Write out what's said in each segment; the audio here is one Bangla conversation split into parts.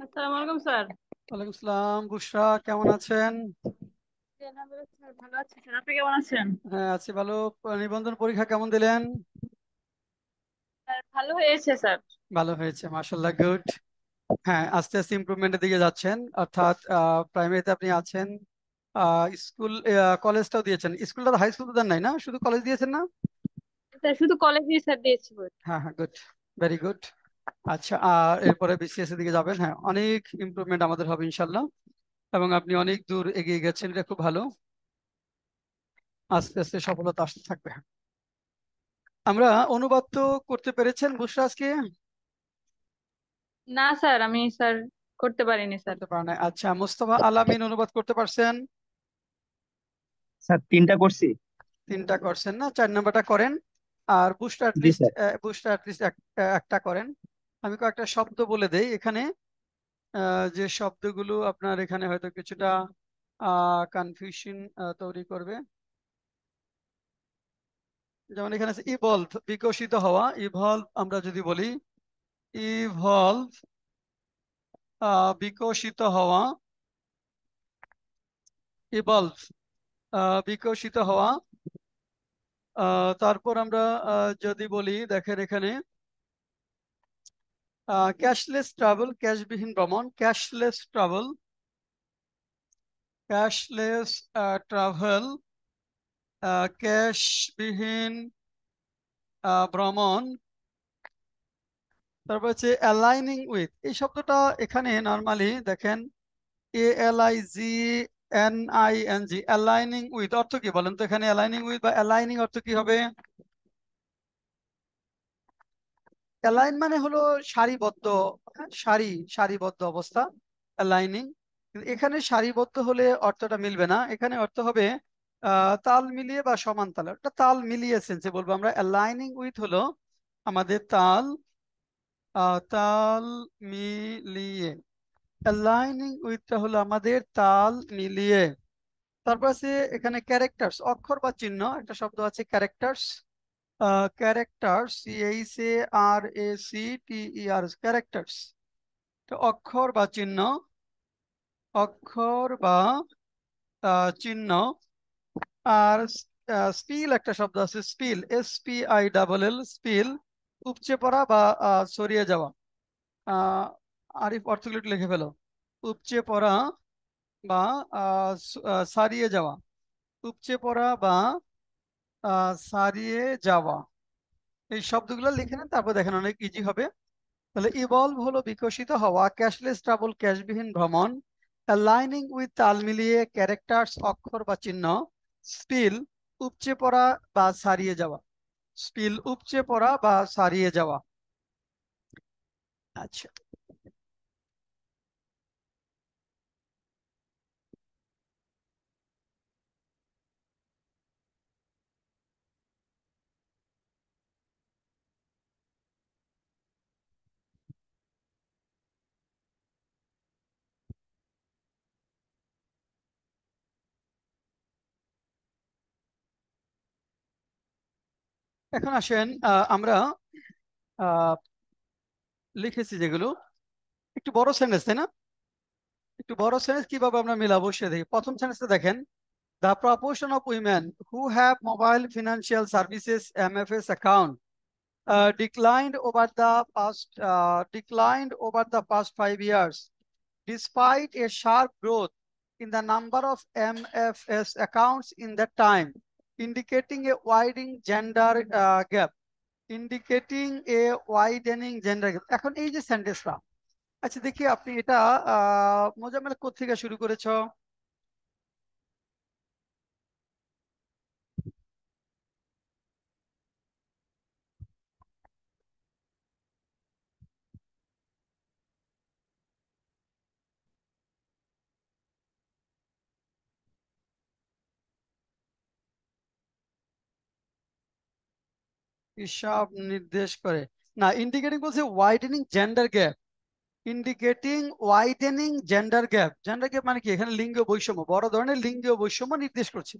আসসালামু আলাইকুম স্যার। ওয়ালাইকুম আসসালাম। বুশরা কেমন আছেন? জি, আলহামদুলিল্লাহ স্যার, ভালো আছি স্যার। আপনি কেমন আছেন? হ্যাঁ, আছি ভালো। নিবন্ধন পরীক্ষা কেমন দিলেন? স্যার ভালো হয়েছে স্যার। ভালো হয়েছে, মাশাআল্লাহ, গুড। হ্যাঁ, আস্তে আস্তে ইমপ্রুভমেন্টের দিকে যাচ্ছেন, অর্থাৎ প্রাইমারিতে আপনি আছেন। স্কুল কলেজটাও দিয়েছেন। স্কুলটা হাই স্কুল তো দেন নাই না, শুধু কলেজ দিয়েছেন না? স্যার শুধু কলেজেই স্যার দিয়েছি বই। হ্যাঁ হ্যাঁ, গুড, ভেরি গুড। আচ্ছা, আর এরপরে বিসিএস এর দিকে যাবেন। হ্যাঁ, অনেক ইমপ্রুভমেন্ট আমাদের হবে ইনশাল্লাহ, এবং আপনি অনেক দূর এগিয়ে গেছেন, এটা খুব ভালো। আস্তে আস্তে সফলতা আসতে থাকবে। আমরা অনুবাদ তো করতে পেরেছেন বুশরা আজকে? না স্যার, আমি স্যার করতে পারিনি স্যার। করতে পারেন নাই। আচ্ছা, মোস্তফা আলামিন অনুবাদ করতে পারছেন? স্যার তিনটা করছি। তিনটা করছেন না, 4 নম্বরটা করেন। আর বুস্টার জি অ্যাটলিস্ট স্যার। বুস্টার অ্যাটলিস্ট একটা করেন। আমি কয়েকটা শব্দ বলে দেই এখানে, যে শব্দগুলো আপনার এখানে হয়তো কিছুটা কনফিউশন তৈরি করবে। যেমন এখানে আছে ইভলভ, বিকশিত হওয়া। ইভলভ আমরা যদি বলি, ইভলভ বিকশিত হওয়া, ইভলভ বিকশিত হওয়া। তারপর আমরা যদি বলি, দেখেন এখানে ক্যাশলেস ট্রাভেল, ক্যাশবিহীন ভ্রমণ। ক্যাশলেস ট্রাভেল, ক্যাশলেস ট্রাভেল, ক্যাশবিহীন ভ্রমণ। তারপর হচ্ছে অ্যালাইনিং উইথ, এই শব্দটা এখানে নর্মালি দেখেন ALIGNING, অ্যালাইনিং উইথ অর্থ কি বলেন তো? এখানে অ্যালাইনিং উইথ বা অ্যালাইনিং অর্থ কি হবে? অ্যালাইন মানে হলো সারিবদ্ধ, হ্যাঁ, সারিবদ্ধ অবস্থা, অ্যালাইনিং। এখানে সারিবদ্ধ হলে অর্থটা মিলবে না, এখানে অর্থ হবে তাল মিলিয়ে বা সমান তালে। ওটা তাল মিলিয়ে সেন্সে বলবো আমরা। অ্যালাইনিং উইথ হলো আমাদের তাল, তাল মিলিয়ে। অ্যালাইনিং উইথটা হলো আমাদের তাল মিলিয়ে। তারপর আছে এখানে ক্যারেক্টার্স, অক্ষর বা চিহ্ন। একটা শব্দ আছে ক্যারেক্টার্স, ক্যারেক্টার্স, CHARACTER, ক্যারেক্টার্স। অক্ষর বা চিহ্ন, অক্ষর বা চিহ্ন। আর স্পিল একটা শব্দ আছে, স্পিল, SPILL, স্পিল, উপচে পড়া বা ছড়িয়ে যাওয়া। আহ, আরিফ অর্থগুলো একটু লিখে ফেলো। উপচে পড়া বা ছাড়িয়ে যাওয়া। উপচে পড়া বা ছাড়িয়ে যাওয়া, এই শব্দগুলো লিখে নেন, তারপর দেখেন অনেক ইজি হবে। তাহলে ইভলভ হলো বিকশিত হওয়া, ক্যাশলেস ট্রাভেল ক্যাশবিহীন ভ্রমণ, অ্যালাইনিং উইথ তাল মিলিয়ে ক্যারেক্টার্স অক্ষর বা চিহ্ন, স্পিল উপচে পড়া বা ছাড়িয়ে যাওয়া, স্পিল উপচে পড়া বা ছাড়িয়ে যাওয়া। আচ্ছা, এখন আসেন আমরা আহ, লিখেছি যেগুলো একটু বড় সেন্টেন্স, তাই না? একটু বড় সেন্টেন্স কিভাবে আমরা মিলাবো সে দেখি। প্রথম সেন্টেন্সে দেখেন, the proportion of women who have mobile financial services MFS account declined over the past 5 years, despite a sharp growth in the number of MFS accounts in that time, indicating a widening gender gap. Indicating a widening gender gap. এখন এই যে সেন্টেন্সটা, আচ্ছা দেখি আপনি এটা মোজাম্মেল কোত্থেকে শুরু করেছো? হিসাব নির্দেশ করে না, ইন্ডিকেটিং বলছে widening gender gap. Indicating widening gender gap. Gender gap মানে কি? এখানে লিঙ্গ বৈষম্য, বড় ধরনের লিঙ্গীয় বৈষম্য নির্দেশ করছে,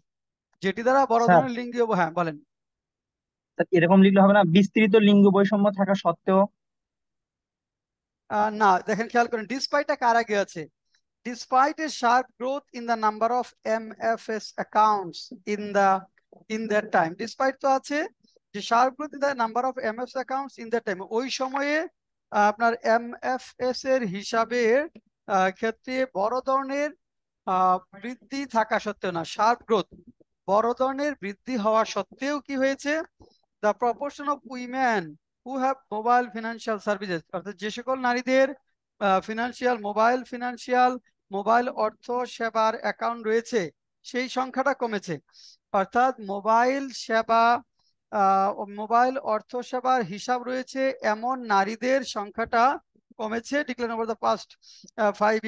যেটি দ্বারা বড় স্যার ধরনের লিঙ্গীয়, হ্যাঁ বলেন। স্যার এরকম লিখলে হবে না, বিস্তৃত লিঙ্গ বৈষম্য থাকা সত্ত্বেও? না, দেখেন খেয়াল করেন ডিসপাইটটা কার আগে আছে? Despite a sharp growth in the number of MFS accounts in that time, despite তো আছে যে sharp growth in the number of MFS accounts in that time, ওই সময়ে আপনার MFS এর হিসাবের ক্ষেত্রে বড় ধরনের বৃদ্ধি থাকা সত্ত্বেও, না শার্প গ্রোথ, বড় ধরনের বৃদ্ধি হওয়া সত্ত্বেও কি হয়েছে, the proportion of women who have mobile financial services, অর্থাৎ যে সকল নারীদের ফিনান্সিয়াল মোবাইল অর্থ সেবার অ্যাকাউন্ট রয়েছে সেই সংখ্যাটা কমেছে। অর্থাৎ মোবাইল অর্থ সেবার হিসাব রয়েছে এমন নারীদের সংখ্যাটা কমেছে, decline over the past 5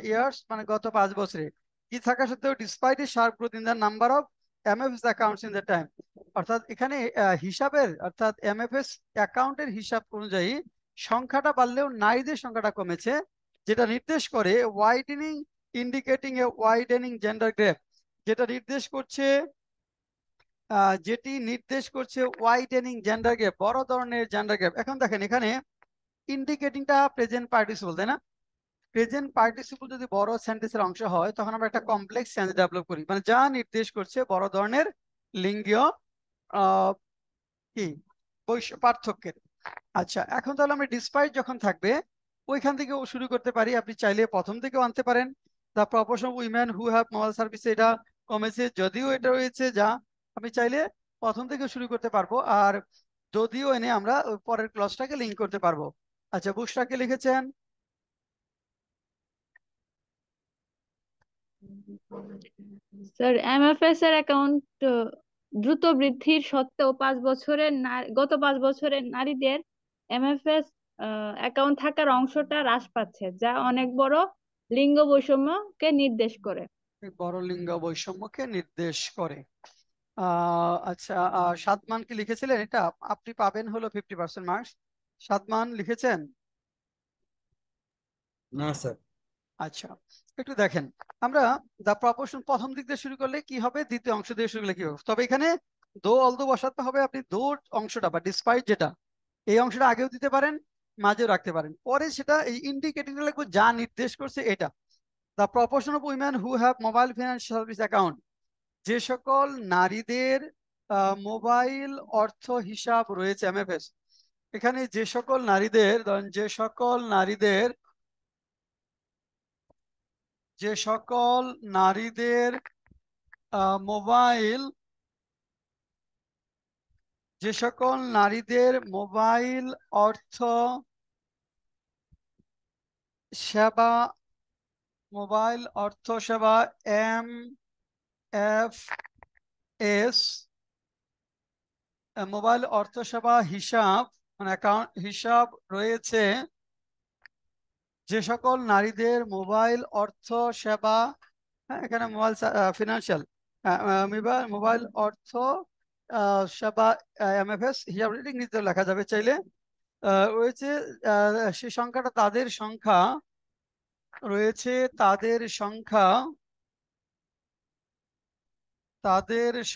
years, মানে গত 5 বছরে। কি থাকা সত্ত্বেও despite A sharp growth in the number of MFS accounts in the time, অর্থাৎ এখানে হিসাবের অর্থাৎ এমএফএস অ্যাকাউন্টের হিসাব অনুযায়ী সংখ্যাটা বাড়লেও নারীদের সংখ্যাটা কমেছে, যেটা নির্দেশ করে ইন্ডিকেটিং এ ওয়াইডেনিং জেন্ডার গ্যাপ, যেটা নির্দেশ করছে ওয়াইডেনিং জেন্ডার গ্যাপ, বড় ধরনের জেন্ডার গ্যাপ। এখন দেখেন এখানে ইন্ডিকেটিংটা প্রেজেন্ট পার্টিসিপল, তাই না? প্রেজেন্ট পার্টিসিপল যদি বড় সেন্টেন্সের অংশ হয় তখন আমরা একটা কমপ্লেক্স সেন্স ডেভেলপ করি, মানে যা নির্দেশ করছে বড় ধরনের লিঙ্গীয় আহ, কি পার্থক্যের। আচ্ছা, এখন তাহলে আমরা ডিসপাইট যখন থাকবে ওইখান থেকেও শুরু করতে পারি, আপনি চাইলে প্রথম থেকেও আনতে পারেন। The proportion of women who have mobile service, এটা কমেছে, যদিও এটা রয়েছে যা, আমি চাইলে প্রথম থেকে শুরু করতে পারবো, আর যদিও এনে আমরা ওই পরের ক্লজটাকে লিঙ্ক করতে পারবো। আচ্ছা, বুশরাকে লিখেছেন। স্যার, এমএফএস এর অ্যাকাউন্ট দ্রুত বৃদ্ধির সত্ত্বেও গত 5 বছরের নারীদের এমএফএস অ্যাকাউন্ট থাকার অংশটা হ্রাস পাচ্ছে, যা অনেক বড় লিঙ্গ বৈষম্যকে নির্দেশ করে। বড় লিঙ্গ বৈষম্যকে নির্দেশ করে। আচ্ছা, সাদমান কি লিখেছিলেন এটা? আপনি পাবেন হলো 50% মার্কস। সাদমান লিখেছেন? না স্যার। আচ্ছা, একটু দেখেন, আমরা দা প্রপোর্শন প্রথম দিক দিয়ে শুরু করলে কি হবে, দ্বিতীয় অংশ দিয়ে শুরু করলে কি হবে, তবে এখানে অলদো বসাতে হবে। আপনি অংশটা বা ডিসপাইট যেটা, এই অংশটা আগেও দিতে পারেন, মাঝেও রাখতে পারেন, পরে সেটা এই ইন্ডিকেটিং লিখবো যা নির্দেশ করছে এটা। The proportion of women who have mobile financial service account, যে সকল নারীদের মোবাইল অর্থ হিসাব রয়েছে এমএফএস, এখানে যে সকল নারীদের ধরেন যে সকল নারীদের মোবাইল অর্থ সেবা এম এফ এস, মোবাইল অর্থ সেবা হিসাব মানে অ্যাকাউন্ট হিসাব রয়েছে, যে সকল নারীদের মোবাইল অর্থ সেবা, এখানে মোবাইল ফিনান্সিয়াল মোবাইল অর্থ সেবা এমএফএস হিসাব ইংরেজিতে লেখা যাবে চাইলে, রয়েছে সে সংখ্যাটা, তাদের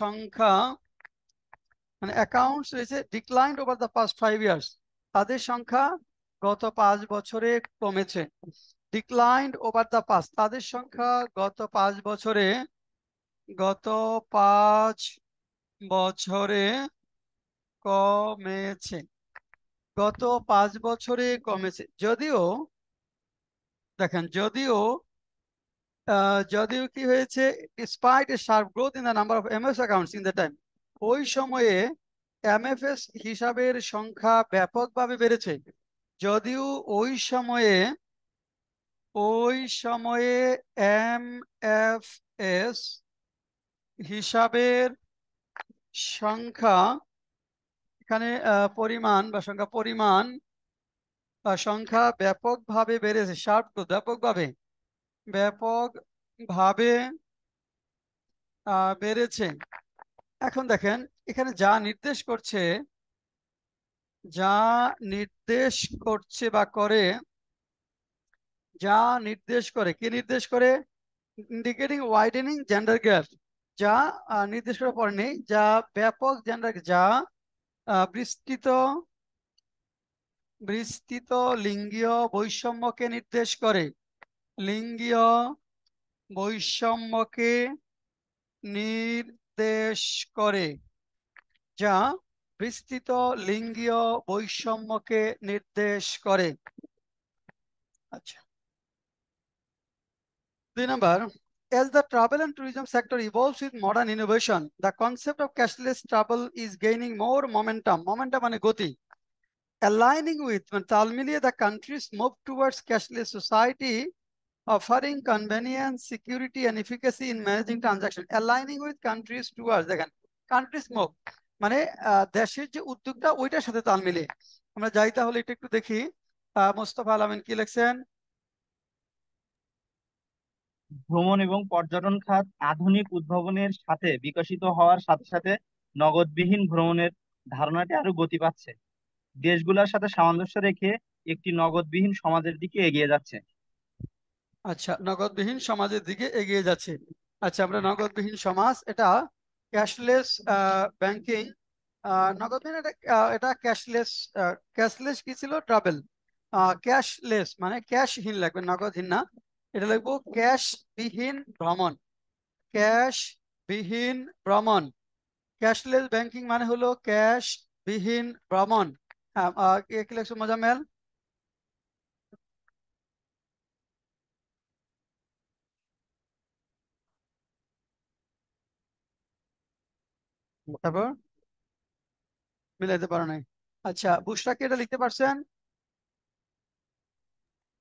সংখ্যা মানে অ্যাকাউন্টস রয়েছে declined over the past 5 years, তাদের সংখ্যা গত 5 বছরে কমেছে। ডিক্লাইন্ড ওভার দ্য পাস্ট, তাদের সংখ্যা গত 5 বছরে কমেছে, গত 5 বছরে কমেছে। যদিও দেখেন, যদিও কি হয়েছে, despite A sharp growth in the number of MFS accounts in the time, ওই সময়ে এমএফএস হিসাবের সংখ্যা ব্যাপকভাবে বেড়েছে, যদিও ওই সময়ে এমএফএস হিসাবের সংখ্যা, এখানে সংখ্যা ব্যাপকভাবে বেড়েছে, শার্প গ্রোথ ব্যাপকভাবে বেড়েছে। এখন দেখেন এখানে যা নির্দেশ করছে বা করে, কি নির্দেশ করে, ইন্ডিকেটিং ওয়াইডেনিং জেন্ডার গ্যাপ, যা নির্দেশ করে পরে নেই, যা ব্যাপক জেন্ডার, যা বিস্তৃত বিস্তৃত লিঙ্গীয় বৈষম্যকে নির্দেশ করে। লিঙ্গীয় বৈষম্যকে নির্দেশ করে, যা বিস্তৃত লিঙ্গীয় বৈষম্যকে নির্দেশ করে। আচ্ছা, 2 number, as the travel and tourism sector evolves with modern innovation, the concept of cashless travel is gaining more momentum. Momentum মানে গতি। Aligning with তাল মিলিয়ে the countries move towards cashless society, offering convenience, security and efficacy in managing transaction. Aligning with countries towards, দেখেন countries move মানে দেশের যে উদ্যোগটা ওইটার সাথে তাল মিলিয়ে আমরা যাই। তাহলে এটা একটু দেখি। মোস্তফা আলামিন কি লিখছেন? ভ্রমণ এবং পর্যটন খাত আধুনিক উদ্ভাবনের সাথে বিকশিত হওয়ার সাথে সাথে নগদবিহীন ভ্রমণের ধারণাটি আরো গতি পাচ্ছে, দেশগুলোর সাথে সামঞ্জস্য রেখে একটি নগদবিহীন সমাজের দিকে এগিয়ে যাচ্ছে। আচ্ছা, নগদবিহীন সমাজের দিকে এগিয়ে যাচ্ছে। আচ্ছা, আমরা নগদবিহীন সমাজ, এটা ক্যাশলেস ব্যাংকিং। নগদবিহীন এটা ক্যাশলেস। ক্যাশলেস কি ছিল? ট্রাভেল। ক্যাশলেস মানে ক্যাশহীন লাগবে, নগদহীন না। এটা লিখবো ক্যাশবিহীন ভ্রমণ। ক্যাশবিহীন ভ্রমণ। ক্যাশলেস ব্যাংকিং মানে হলো ক্যাশবিহীন ভ্রমণ। কি লিখছো মোজাম্মেল? তারপর মিলাইতে পারো নাই। আচ্ছা, বুশরা কি এটা লিখতে পারছেন?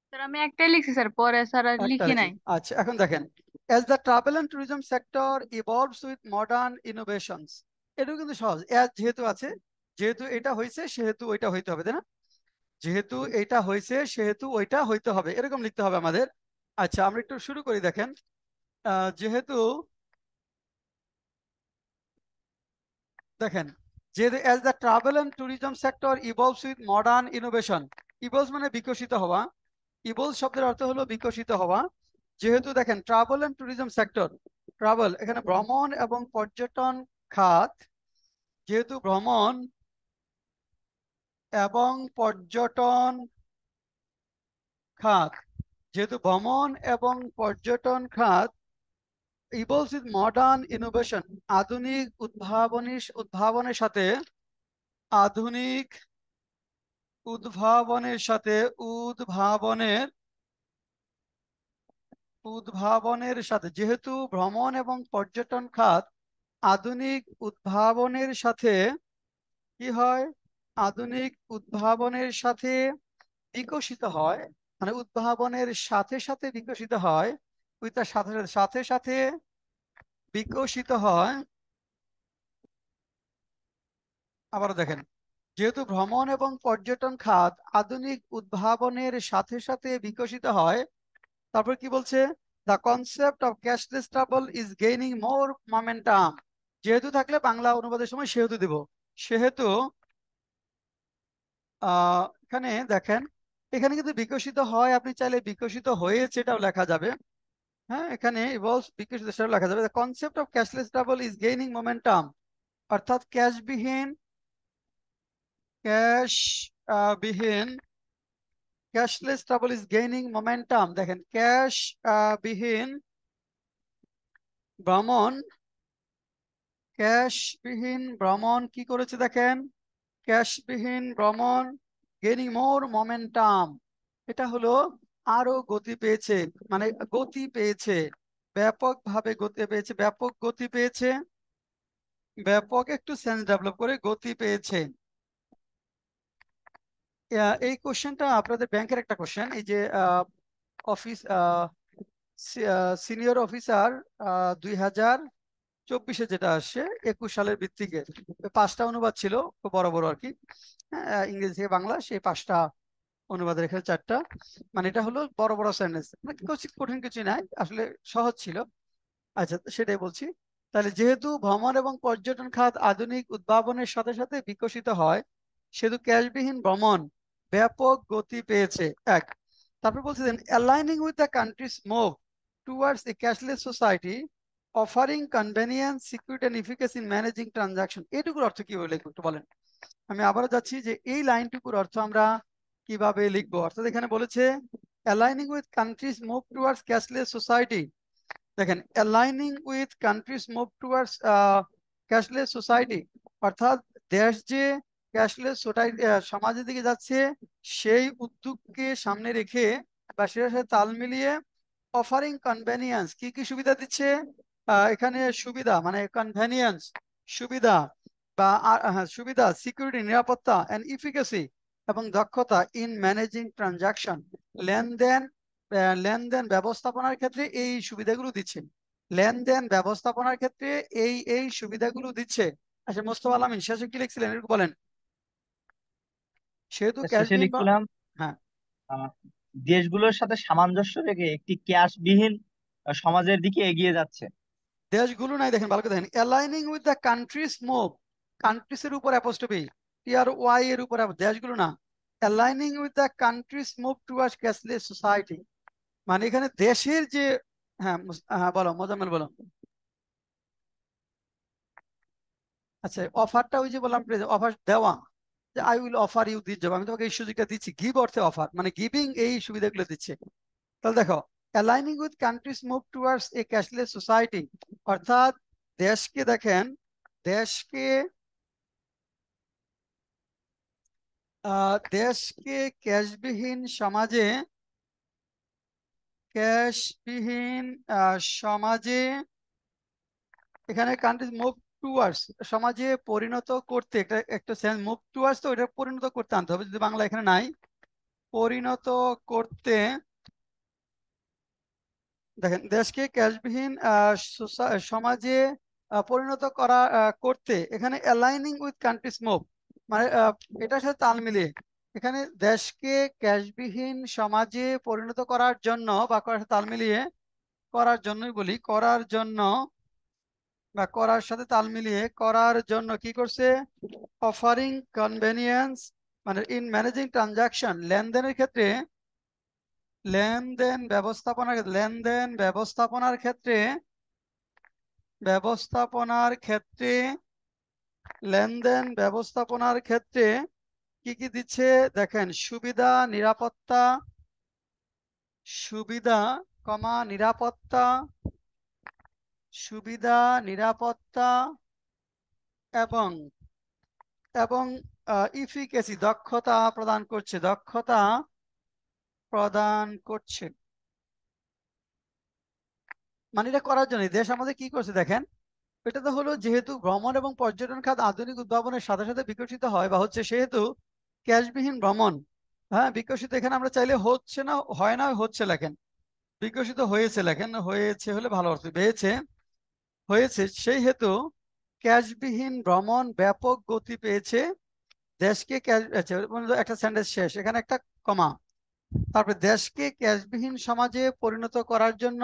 স্যার আমি একটাই লিখছি স্যার, পরে স্যার আর একটা লিখি লিখছেন। নাই। আচ্ছা, এখন দেখেন, as the travel and tourism sector evolves with modern innovations, এটাও কিন্তু সহজ। as যেহেতু আছে, যেহেতু এটা হয়েছে সেহেতু ওইটা হইতে হবে, তাই না? যেহেতু এটা হয়েছে সেহেতু ওইটা হইতে হবে, এরকম লিখতে হবে আমাদের। আচ্ছা, আমরা একটু শুরু করি। দেখেন, যেহেতু, দেখেন, যেহেতু as the travel and tourism sector evolves with modern innovation, evolves মানে বিকশিত হওয়া। ইভলভ শব্দের অর্থ হলো বিকশিত হওয়া। যেহেতু দেখেন travel and tourism sector, travel এখানে ভ্রমণ এবং পর্যটন খাত, যেহেতু ভ্রমণ এবং পর্যটন খাত, যেহেতু ভ্রমণ এবং পর্যটন খাত ইভলভস উইথ মডার্ন ইনোভেশন, আধুনিক উদ্ভাবনের সাথে, আধুনিক উদ্ভাবনের সাথে, উদ্ভাবনের উদ্ভাবনের সাথে, যেহেতু ভ্রমণ এবং পর্যটন খাত আধুনিক উদ্ভাবনের সাথে কি হয়? আধুনিক উদ্ভাবনের সাথে বিকশিত হয়। মানে উদ্ভাবনের সাথে সাথে বিকশিত হয়, উইথ তার সাথে সাথে, সাথে সাথে বিকশিত হয়। আবার দেখেন, যেহেতু ভ্রমণ এবং পর্যটন খাত আধুনিক উদ্ভাবনের সাথে সাথে বিকশিত হয়, তারপর কি বলছে? The concept of cashless travel is gaining more momentum. যেহেতু থাকলে বাংলা অনুবাদের সময় সেহেতু দিব। সেহেতু এখানে দেখেন, এখানে কিন্তু বিকশিত হয়, আপনি চাইলে বিকশিত হয়েছে এটাও লেখা যাবে। হ্যাঁ, এখানে ইভলভস বিকশিত সেটাও লেখা যাবে। The concept of cashless travel is gaining momentum, অর্থাৎ ক্যাশ বিহীন cashless travel is gaining momentum. দেখেন, ক্যাশ বিহীন ভ্রমণ, ক্যাশবিহীন ভ্রমণ কি করেছে? দেখেন, ক্যাশবিহীন ভ্রমণ গেইনিং মোর মোমেন্টাম, এটা হলো আরো গতি পেয়েছে। মানে গতি পেয়েছে, ব্যাপকভাবে গতি পেয়েছে, ব্যাপক গতি পেয়েছে, ব্যাপক একটু সেন্স ডেভেলপ করে গতি পেয়েছে। এই কোশ্চেনটা আপনাদের ব্যাংকের একটা কোশ্চেন। এই যে অফিস সিনিয়র অফিসার 2024 যেটা আসছে, 21 সালের ভিত্তিকে 5টা অনুবাদ ছিল, খুব বড় বড় আর কি। ইংরেজি থেকে বাংলা, সেই 5টা অনুবাদের এখানে 4টা। মানে এটা হলো বড় বড় সেন্টেন্স, কঠিন কিছু নাই, আসলে সহজ ছিল। আচ্ছা, তো সেটাই বলছি। তাহলে যেহেতু ভ্রমণ এবং পর্যটন খাত আধুনিক উদ্ভাবনের সাথে সাথে বিকশিত হয়, সেহেতু ক্যাশবিহীন ভ্রমণ ব্যাপক গতি পেয়েছে। এক, তারপর বলছিলেন aligning with the countries move towards a cashless society, offering convenience, security and efficacy in managing transaction. এটুকুর অর্থ কি বলে একটু বলেন? আমি আবারও যাচ্ছি যে এই লাইনটুকুর অর্থ আমরা কিভাবে লিখবো। অর্থাৎ এখানে বলেছে aligning with countries move towards cashless society. দেখেন, aligning with countries move towards cashless society, অর্থাৎ দেশ যে ক্যাশলেস সমাজের দিকে যাচ্ছে সেই উদ্যোগকে সামনে রেখে বা সেটার সাথে তাল মিলিয়ে অফারিং কনভেনিয়েন্স, কি কি সুবিধা দিচ্ছে। এখানে সুবিধা মানে কনভেনিয়েন্স, সুবিধা বা সুবিধা, সিকিউরিটি নিরাপত্তা, এন্ড ইফিকাসি এবং দক্ষতা ইন ম্যানেজিং ট্রানজাকশন, লেনদেন লেনদেন ব্যবস্থাপনার ক্ষেত্রে এই সুবিধাগুলো দিচ্ছে। লেনদেন ব্যবস্থাপনার ক্ষেত্রে এই সুবিধাগুলো দিচ্ছে। আচ্ছা, মোস্তফা আলামিন শেষে কি লিখছিলেন একটু বলেন। সেহেতু শেষে ক্যাশবিহীন বা লিখছিলাম হ্যাঁ, আহ, দেশগুলোর সাথে সামঞ্জস্য রেখে একটি ক্যাশবিহীন সমাজের দিকে এগিয়ে যাচ্ছে। দেশগুলো নাই, দেখেন ভালো করে দেখেন, aligning with the countries move, countries এর উপর অ্যাপোস্ট্রফি, TRY এর উপর দেশগুলো না, aligning with the countries move towards cashless society, মানে এখানে দেশের যে হ্যাঁ হ্যাঁ বলো মোজাম্মেল বলো। আচ্ছা, অফারটা ওই যে বললাম, অফার দেওয়া, যে I will offer you this job, আমি তোমাকে এই সুযোগটা দিচ্ছি, গিভ অর্থে অফার, মানে গিভিং এই সুবিধাগুলো দিচ্ছে। তাহলে দেখো, aligning with countries move towards a cashless society, অর্থাৎ দেশকে দেখেন, দেশকে দেশকে ক্যাশবিহীন সমাজে, ক্যাশবিহীন সমাজে, এখানে কান্ট্রিজ মুভ টুয়ার্ডস, সমাজে পরিণত করতে, একটা একটা সেন্স, মুভ টুয়ার্ডস, তো এটা পরিণত করতে আনতে হবে, যদি বাংলা এখানে নাই, পরিণত করতে। দেখেন, দেশকে ক্যাশবিহীন সমাজে পরিণত করা করতে, এখানে অ্যালাইনিং উইথ কান্ট্রিজ মুভ, মানে এটার সাথে তাল মিলিয়ে, এখানে দেশকে ক্যাশবিহীন সমাজে পরিণত করার জন্য বা করার সাথে তাল মিলিয়ে, করার জন্যই বলি, করার জন্য বা করার সাথে তাল মিলিয়ে করার জন্য কি করছে, অফারিং কনভেনিয়েন্স, মানে ইন ম্যানেজিং ট্রানজাকশন, লেনদেনের ক্ষেত্রে, লেনদেন ব্যবস্থাপনার ক্ষেত্রে, ব্যবস্থাপনার ক্ষেত্রে লেনদেন ব্যবস্থাপনার ক্ষেত্রে কি কি দিচ্ছে দেখেন, সুবিধা, নিরাপত্তা, সুবিধা নিরাপত্তা, সুবিধা, নিরাপত্তা এবং এবং ইফিকেসি, দক্ষতা প্রদান করছে, দক্ষতা প্রদান করছে। মানে এটা করার জন্য দেশ আমাদের কি করছে দেখেন, এটা তো হলো যেহেতু ভ্রমণ এবং পর্যটন খাত আধুনিক উদ্ভাবনের সাথে সাথে বিকশিত হয় বা হচ্ছে, সেহেতু ক্যাশবিহীন ভ্রমণ, হ্যাঁ বিকশিত, এখানে আমরা চাইলে হচ্ছে না, হয় না, হচ্ছে লেখেন, বিকশিত হয়েছে লেখেন, হয়েছে হলে ভালো অর্থ, হয়েছে, হয়েছে, সেই হেতু ক্যাশবিহীন ভ্রমণ ব্যাপক গতি পেয়েছে, দেশকে ক্যাশ, আচ্ছা একটা সেন্টেন্স শেষ, এখানে একটা কমা, তারপরে দেশকে ক্যাশবিহীন সমাজে পরিণত করার জন্য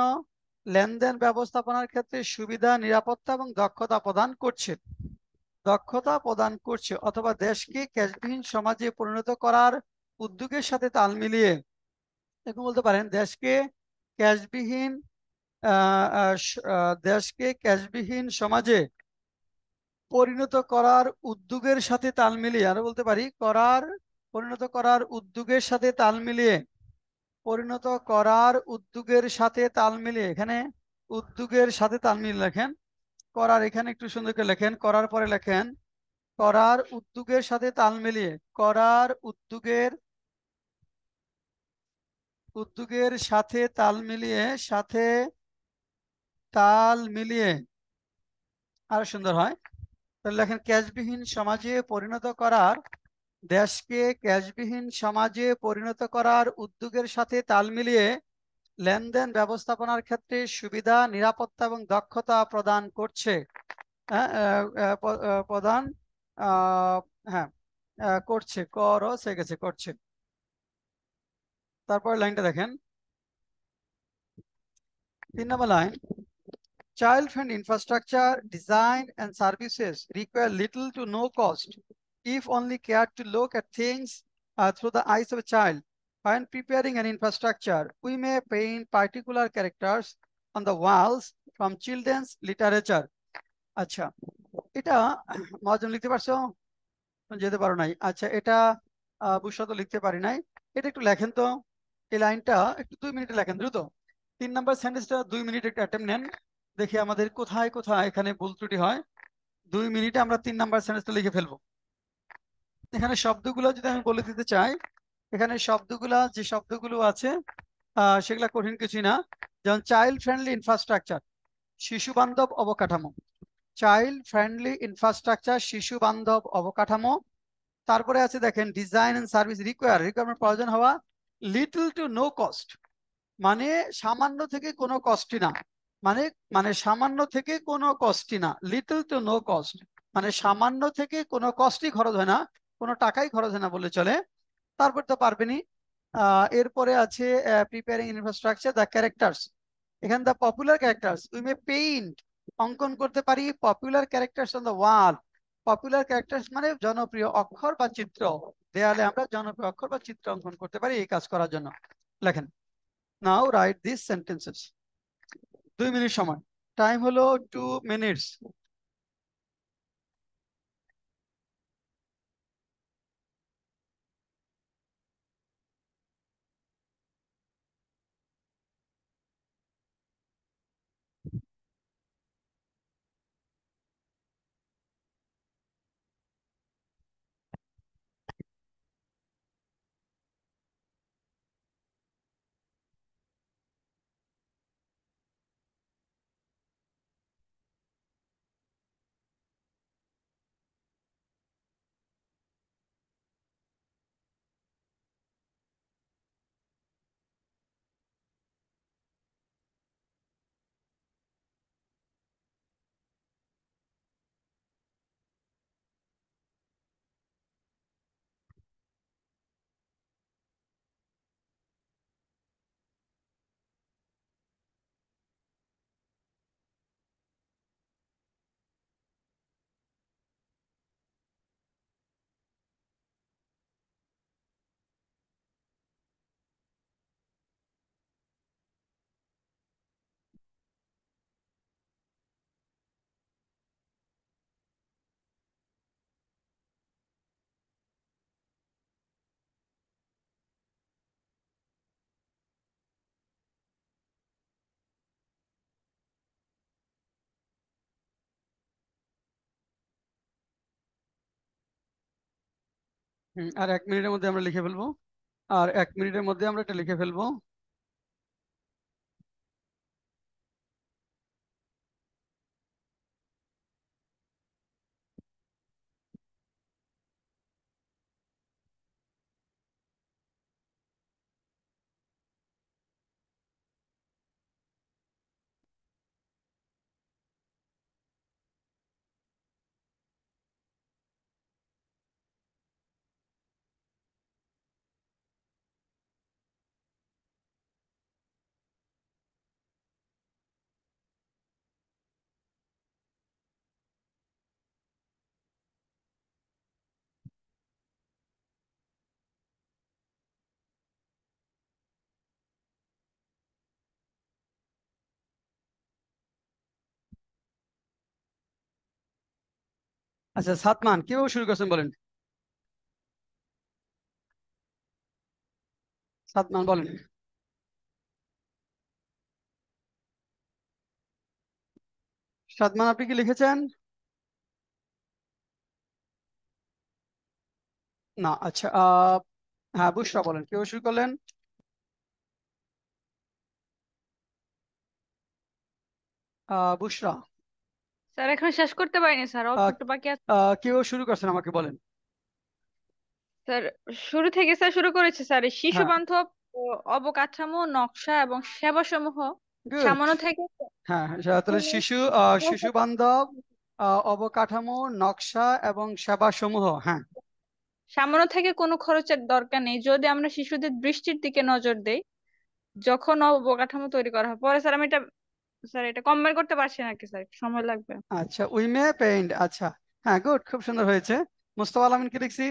লেনদেন ব্যবস্থাপনার ক্ষেত্রে সুবিধা, নিরাপত্তা এবং দক্ষতা প্রদান করছে, দক্ষতা প্রদান করছে, অথবা দেশকে ক্যাশবিহীন সমাজে পরিণত করার উদ্যোগের সাথে তাল মিলিয়ে, এরকম বলতে পারেন, দেশকে ক্যাশবিহীন দেশকে ক্যাশবিহীন সমাজে পরিণত করার উদ্যোগের সাথে তাল মিলিয়ে, আরো বলতে পারি পরিণত করার উদ্যোগের সাথে তাল মিলিয়ে, পরিণত করার উদ্যোগের সাথে তাল মিলিয়ে, এখানে উদ্যোগের সাথে তাল মিলিয়ে লেখেন, করার এখানে একটু সুন্দর করে লেখেন, করার পরে লেখেন করার উদ্যোগের সাথে তাল মিলিয়ে, করার উদ্যোগের সাথে তাল মিলিয়ে, সাথে তাল মিলিয়ে আরো সুন্দর হয়। তাহলে লেখেন ক্যাশবিহীন সমাজে পরিণত করার, দেশকে ক্যাশবিহীন সমাজে পরিণত করার উদ্যোগের সাথে তাল মিলিয়ে লেনদেন ব্যবস্থাপনার ক্ষেত্রে সুবিধা, নিরাপত্তা এবং দক্ষতা প্রদান করছে। হ্যাঁ, প্রদান হ্যাঁ করছে, সে গেছে, করছে। তারপর লাইনটা দেখেন, 3 নম্বর line, child friendly infrastructure design and services require little to no cost if only cared to look at things through the eyes of a child. When preparing an infrastructure, we may paint particular characters on the walls from children's literature. আচ্ছা, এটা মহাজন লিখতে পারছো, যেতে পারো নাই, আচ্ছা এটা বুসরা তো লিখতে পারি নাই। এটা একটু লেখেন তো, এই লাইনটা একটু 2 মিনিটে লেখেন দ্রুত। 3 নাম্বার সেন্টেন্সটা 2 মিনিট একটু অ্যাটেম্প নেন, দেখি আমাদের কোথায় কোথায় এখানে ভুল ত্রুটি হয়। 2 মিনিটে আমরা 3 নাম্বার সেন্টেন্সটা লিখে ফেলবো। এখানে শব্দগুলো যদি আমি বলে দিতে চাই, এখানে শব্দগুলা যে শব্দগুলো আছে সেগুলা কঠিন কিছুই না। যেমন চাইল্ড ফ্রেন্ডলি ইনফ্রাস্ট্রাকচার, শিশু বান্ধব অবকাঠামো। চাইল্ড ফ্রেন্ডলি ইনফ্রাস্ট্রাকচার, শিশু বান্ধব অবকাঠামো। তারপরে আছে দেখেন ডিজাইন এন্ড সার্ভিস রিকোয়ারমেন্ট প্রয়োজন হওয়া, লিটল টু নো কস্ট, মানে সামান্য থেকে কোনো কষ্টই না, মানে মানে সামান্য থেকে কোনো কষ্টই না, লিটল টু নো কস্ট, মানে সামান্য থেকে কোনো কষ্টই খরচ হয় না, কোনো টাকাই খরচ হয় না বলে চলে। তারপর তো পারবেনই। এরপরে আছে প্রিপেয়ারিং ইনফ্রাস্ট্রাকচার, দ্য ক্যারেক্টার্স, এখানে the popular characters we may paint, অঙ্কন করতে পারি popular characters on the wall. Popular characters মানে জনপ্রিয় অক্ষর বা চিত্র, দেয়ালে আমরা জনপ্রিয় অক্ষর বা চিত্র অঙ্কন করতে পারি এই কাজ করার জন্য। লেখেন, নাও রাইট দিস সেন্টেন্সেস। 2 মিনিট সময়, টাইম হলো 2 মিনিটস। আর 1 মিনিটের মধ্যে আমরা লিখে ফেলবো, আর 1 মিনিটের মধ্যে আমরা এটা লিখে ফেলবো। আচ্ছা সাদমান, কিভাবে শুরু করছেন বলেন, সাদমান বলেন। সাদমান আপনি কি লিখেছেন? না, আচ্ছা হ্যাঁ বুশরা বলেন, কিভাবে শুরু করলেন? বুশরা, স্যার এখন শেষ করতে পারিনি স্যার, অল্প আহ, একটু বাকি আছে। কিভাবে শুরু করছেন আমাকে বলেন। স্যার শুরু থেকে স্যার শুরু করেছে স্যার, এই শিশু হ্যাঁ, বান্ধব ও অবকাঠামো নকশা এবং সেবাসমূহ গুড। সামান্য থেকে হ্যাঁ হ্যাঁ, তাহলে কোনো শিশু বান্ধব অবকাঠামো নকশা এবং সেবা সমূহ, হ্যাঁ। সামান্য থেকে কোনো খরচের দরকার নেই যদি আমরা শিশুদের দৃষ্টির দিকে নজর দেই যখন অবকাঠামো তৈরি করা হয়। পরে স্যার আমি এটা, স্যার এটা কম্বাইন করতে পারছি না কি স্যার, একটু সময় লাগবে। আচ্ছা, উই মে পেইন্ট, আচ্ছা। হ্যাঁ গুড, খুব সুন্দর হয়েছে। মুস্তফা আলামিন কি লিখছি?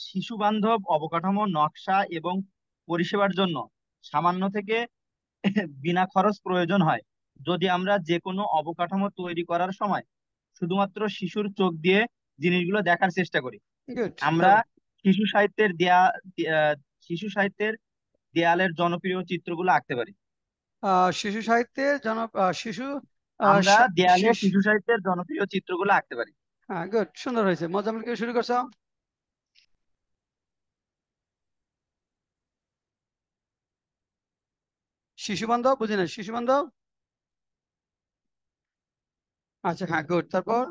শিশু বান্ধব অবকাঠামো নকশা এবং পরিষেবার জন্য সামান্য থেকে বিনা খরচ প্রয়োজন হয় যদি আমরা যে কোনো অবকাঠামো তৈরি করার সময় শুধুমাত্র শিশুর চোখ দিয়ে জিনিসগুলো দেখার চেষ্টা করি। গুড, আমরা দারুণ। শিশু সাহিত্যের শিশু সাহিত্যের দেয়ালের জনপ্রিয় চিত্রগুলো আঁকতে পারি। শিশু সাহিত্যে শিশু আমরা দেয়ালে শিশু, শিশু সাহিত্যের জনপ্রিয় চিত্রগুলো আঁকতে পারি। হ্যাঁ, গুড, সুন্দর হয়েছে। মোজাম্মেল, কি শুরু করছো? শিশু বান্ধব, বুঝি না, শিশু বান্ধব। আচ্ছা, হ্যাঁ, গুড। তারপর?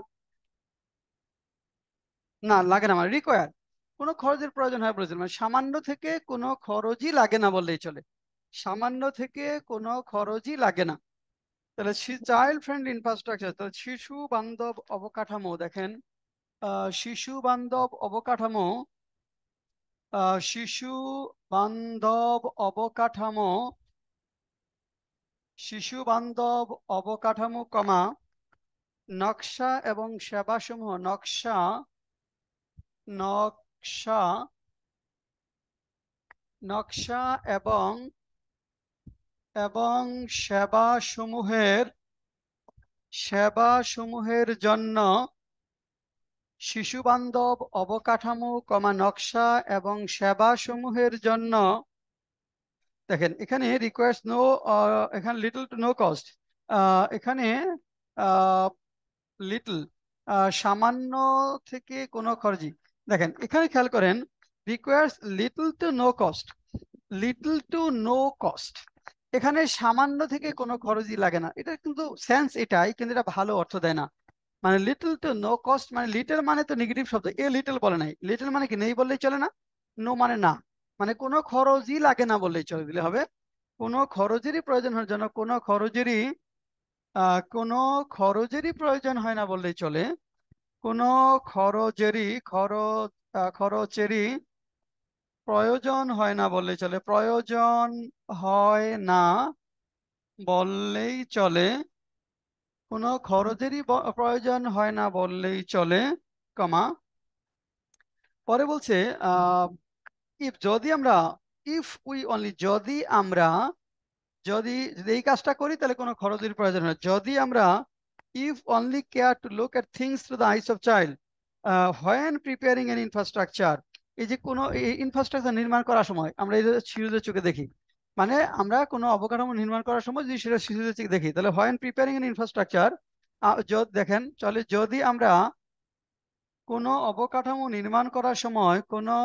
না, লাগে না, মানে রিকোয়ার, কোনো খরচের প্রয়োজন হয় বলেছিল, মানে সামান্য থেকে কোনো খরচই লাগে না বললেই চলে। সামান্য থেকে কোনো খরচই লাগে না। তাহলে চাইল্ড ফ্রেন্ডলি ইনফ্রাস্ট্রাকচার, তাহলে শিশু বান্ধব অবকাঠামো। দেখেন, শিশু বান্ধব অবকাঠামো, শিশু বান্ধব অবকাঠামো, শিশু বান্ধব অবকাঠামো, কমা, নকশা এবং সেবাসমূহ, নকশা, নকশা, নকশা এবং এবং সেবাসমূহের জন্য শিশু বান্ধব অবকাঠামো, কমা, নকশা এবং সেবাসমূহের জন্য। দেখেন, এখানে রিকোয়ার্স নো, এখানে লিটল টু নো কস্ট, এখানে লিটল, সামান্য থেকে কোনো খরচই। দেখেন, এখানে খেয়াল করেন, requires little to know cost, little to know cost, এখানে সামান্য থেকে কোনো খরচই লাগে না। এটা কিন্তু সেন্স এটাই, কিন্তু এটা ভালো অর্থ দেয় না। মানে লিটল টু নো কস্ট, মানে লিটল মানে তো নেগেটিভ শব্দ, এ লিটল বলে নাই। লিটল মানে কি, নেই বললেই চলে না, নো মানে না, মানে কোনো খরচই লাগে না বললেই চলে, দিলে হবে কোনো খরচেরই প্রয়োজন হয় জন্য, কোনো খরচেরই প্রয়োজন হয় না বললেই চলে, কোনো খরচেরই প্রয়োজন হয় না বললেই চলে, প্রয়োজন হয় না বললেই চলে, কোনো খরচেরই প্রয়োজন হয় না বললেই চলে, কমা। পরে বলছে, আহ যদি আমরা, ইফ উই অনলি, যদি আমরা, যদি যদি এই কাজটা করি তাহলে কোনো খরচের প্রয়োজন হয়। যদি আমরা, if only care to look at things through the eyes of child when preparing N infrastructure. এই যে কোনো ইনফ্রাস্ট্রাকচার নির্মাণ করার সময় আমরা এই যে শিশুদের চোখে দেখি, মানে আমরা কোনো অবকাঠামো নির্মাণ করার সময় যদি সেটা শিশুদের চোখে দেখি, তাহলে হোয়েন প্রিপেয়ারিং এন ইনফ্রাস্ট্রাকচার, দেখেন চলে, যদি আমরা কোনো অবকাঠামো নির্মাণ করার সময়, কোনো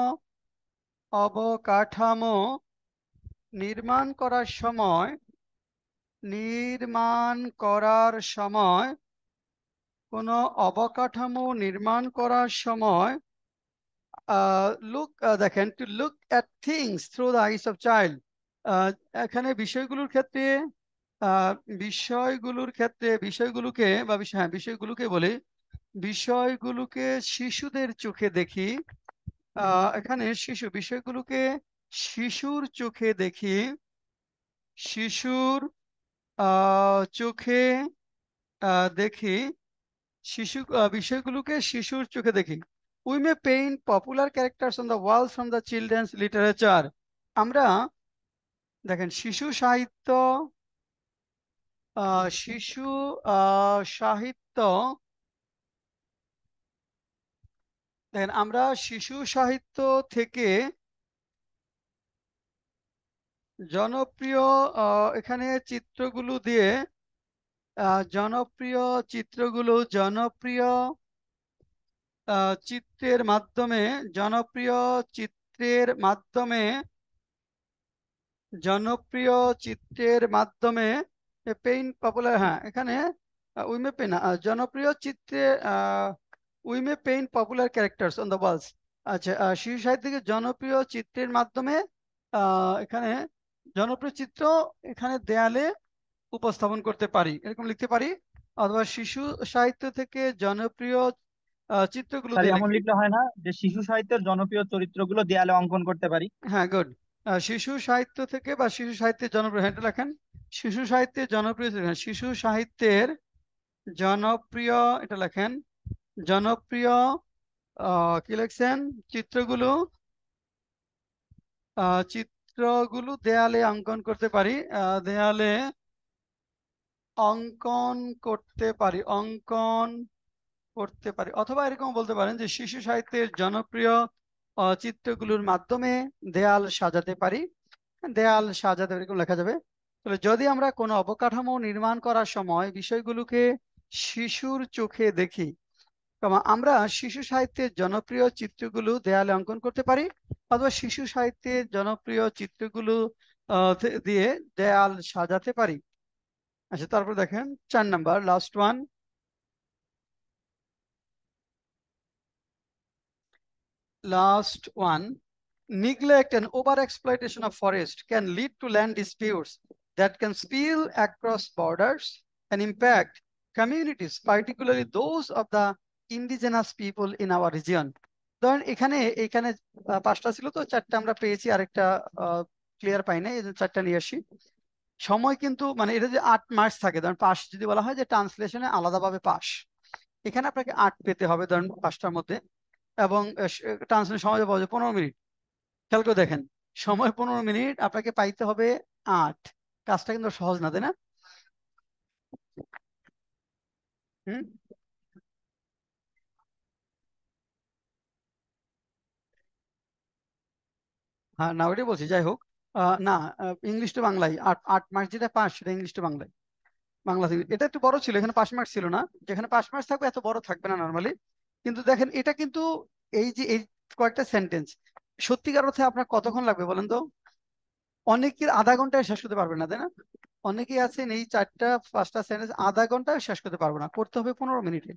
অবকাঠামো নির্মাণ করার সময়, নির্মাণ করার সময়, কোনো অবকাঠামো নির্মাণ করার সময়, দেখেন, to look at things through the eyes of child, এখানে বিষয়গুলোর ক্ষেত্রে, আহ, বিষয়গুলোকে বা হ্যাঁ, বিষয়গুলোকে বলে, বিষয়গুলোকে শিশুদের চোখে দেখি। এখানে বিষয়গুলোকে শিশুর চোখে দেখি, শিশুর চোখে দেখি, বিষয়গুলোকে শিশুর চোখে দেখি। We may paint popular characters on the wall from the children's literature. আমরা, দেখেন, শিশু সাহিত্য, শিশু সাহিত্য, দেখেন, আমরা শিশু সাহিত্য থেকে জনপ্রিয়, এখানে চিত্রগুলো দিয়ে, জনপ্রিয় চিত্রের মাধ্যমে, জনপ্রিয় চিত্রের মাধ্যমে, জনপ্রিয় চিত্রের মাধ্যমে পেইন্ট পপুলার, হ্যাঁ, এখানে উই মে পেইন্ট, জনপ্রিয় চিত্রে, we may paint popular characters on the walls. আচ্ছা, শিশু সাহিত্যকে জনপ্রিয় চিত্রের মাধ্যমে, এখানে জনপ্রিয় চিত্র এখানে দেয়ালে উপস্থাপন করতে পারি, এরকম লিখতে পারি। অথবা শিশু সাহিত্য থেকে জনপ্রিয় চিত্রগুলো স্যার, দিয়ে এমন লিখি। লিখলে হয় না যে শিশু সাহিত্যের জনপ্রিয় চরিত্রগুলো দেয়ালে অঙ্কন করতে পারি? হ্যাঁ, গুড। শিশু সাহিত্য থেকে বা শিশু সাহিত্যের জনপ্রিয়, হ্যাঁ, এটা লেখেন, শিশু সাহিত্যের জনপ্রিয়, হ্যাঁ, শিশু সাহিত্যের জনপ্রিয়, এটা লেখেন, জনপ্রিয়, কি লিখছেন, চিত্রগুলো, চিত্রগুলো দেয়ালে অঙ্কন করতে পারি, দেয়ালে অঙ্কন করতে পারি, অঙ্কন করতে পারি, অথবা এরকম বলতে পারেন যে শিশু সাহিত্যের জনপ্রিয় চিত্রগুলোর মাধ্যমে দেয়াল সাজাতে পারি। দেয়াল সাজাতে এরকম লেখা যাবে। তাহলে যদি আমরা কোনো অবকাঠামো নির্মাণ করার সময় বিষয়গুলোকে শিশুর চোখে দেখি, আমরা শিশু সাহিত্যের জনপ্রিয় চিত্রগুলো দেয়ালে অঙ্কন করতে পারি, অথবা শিশু সাহিত্যের জনপ্রিয় চিত্রগুলো দিয়ে দেয়াল সাজাতে পারি। আচ্ছা, তারপর দেখেন 4 number last one. Last one, neglect and overexploitation of forest can lead to land disputes that can spill across borders and impact communities, particularly those of the indigenous people in our region. ধরেন এখানে এখানে 5টা ছিল, তো 4টা আমরা পেয়েছি, আরেকটা ক্লিয়ার পাই না, এই জন্য 4টা নিয়ে আসি। সময় কিন্তু মানে এটা যে 8 মার্চ থাকে, ধরেন পাস যদি বলা হয় যে ট্রান্সলেশনে আলাদাভাবে পাস, এখানে আপনাকে 8 পেতে হবে ধরেন 5টার মধ্যে, এবং ট্রান্সলেশন সময় পাওয়া যায় 15 মিনিট। খেয়াল করে দেখেন, সময় 15 মিনিট, আপনাকে পাইতে হবে 8। কাজটা কিন্তু সহজ না, তাই না? হুম। হ্যাঁ, না ওইটাই বলছি, যাই হোক। না, ইংলিশ টু বাংলায় 8 মার্চ যেটা পাস, সেটা ইংলিশ টু বাংলায়। বাংলা থেকে এটা একটু বড় ছিল, এখানে 5 মার্চ ছিল না। যেখানে 5 মার্চ থাকবে এত বড় থাকবে না নর্মালি। কিন্তু দেখেন এটা কিন্তু এই যে এই কয়েকটা সেন্টেন্স, সত্যিকার অর্থে আপনার কতক্ষণ লাগবে বলেন তো? অনেকের আধা ঘন্টায় শেষ করতে পারবে না, তাই না? অনেকেই আছেন এই 4টা 5টা সেন্টেন্স আধা ঘন্টায় শেষ করতে পারবো না, করতে হবে 15 মিনিটে।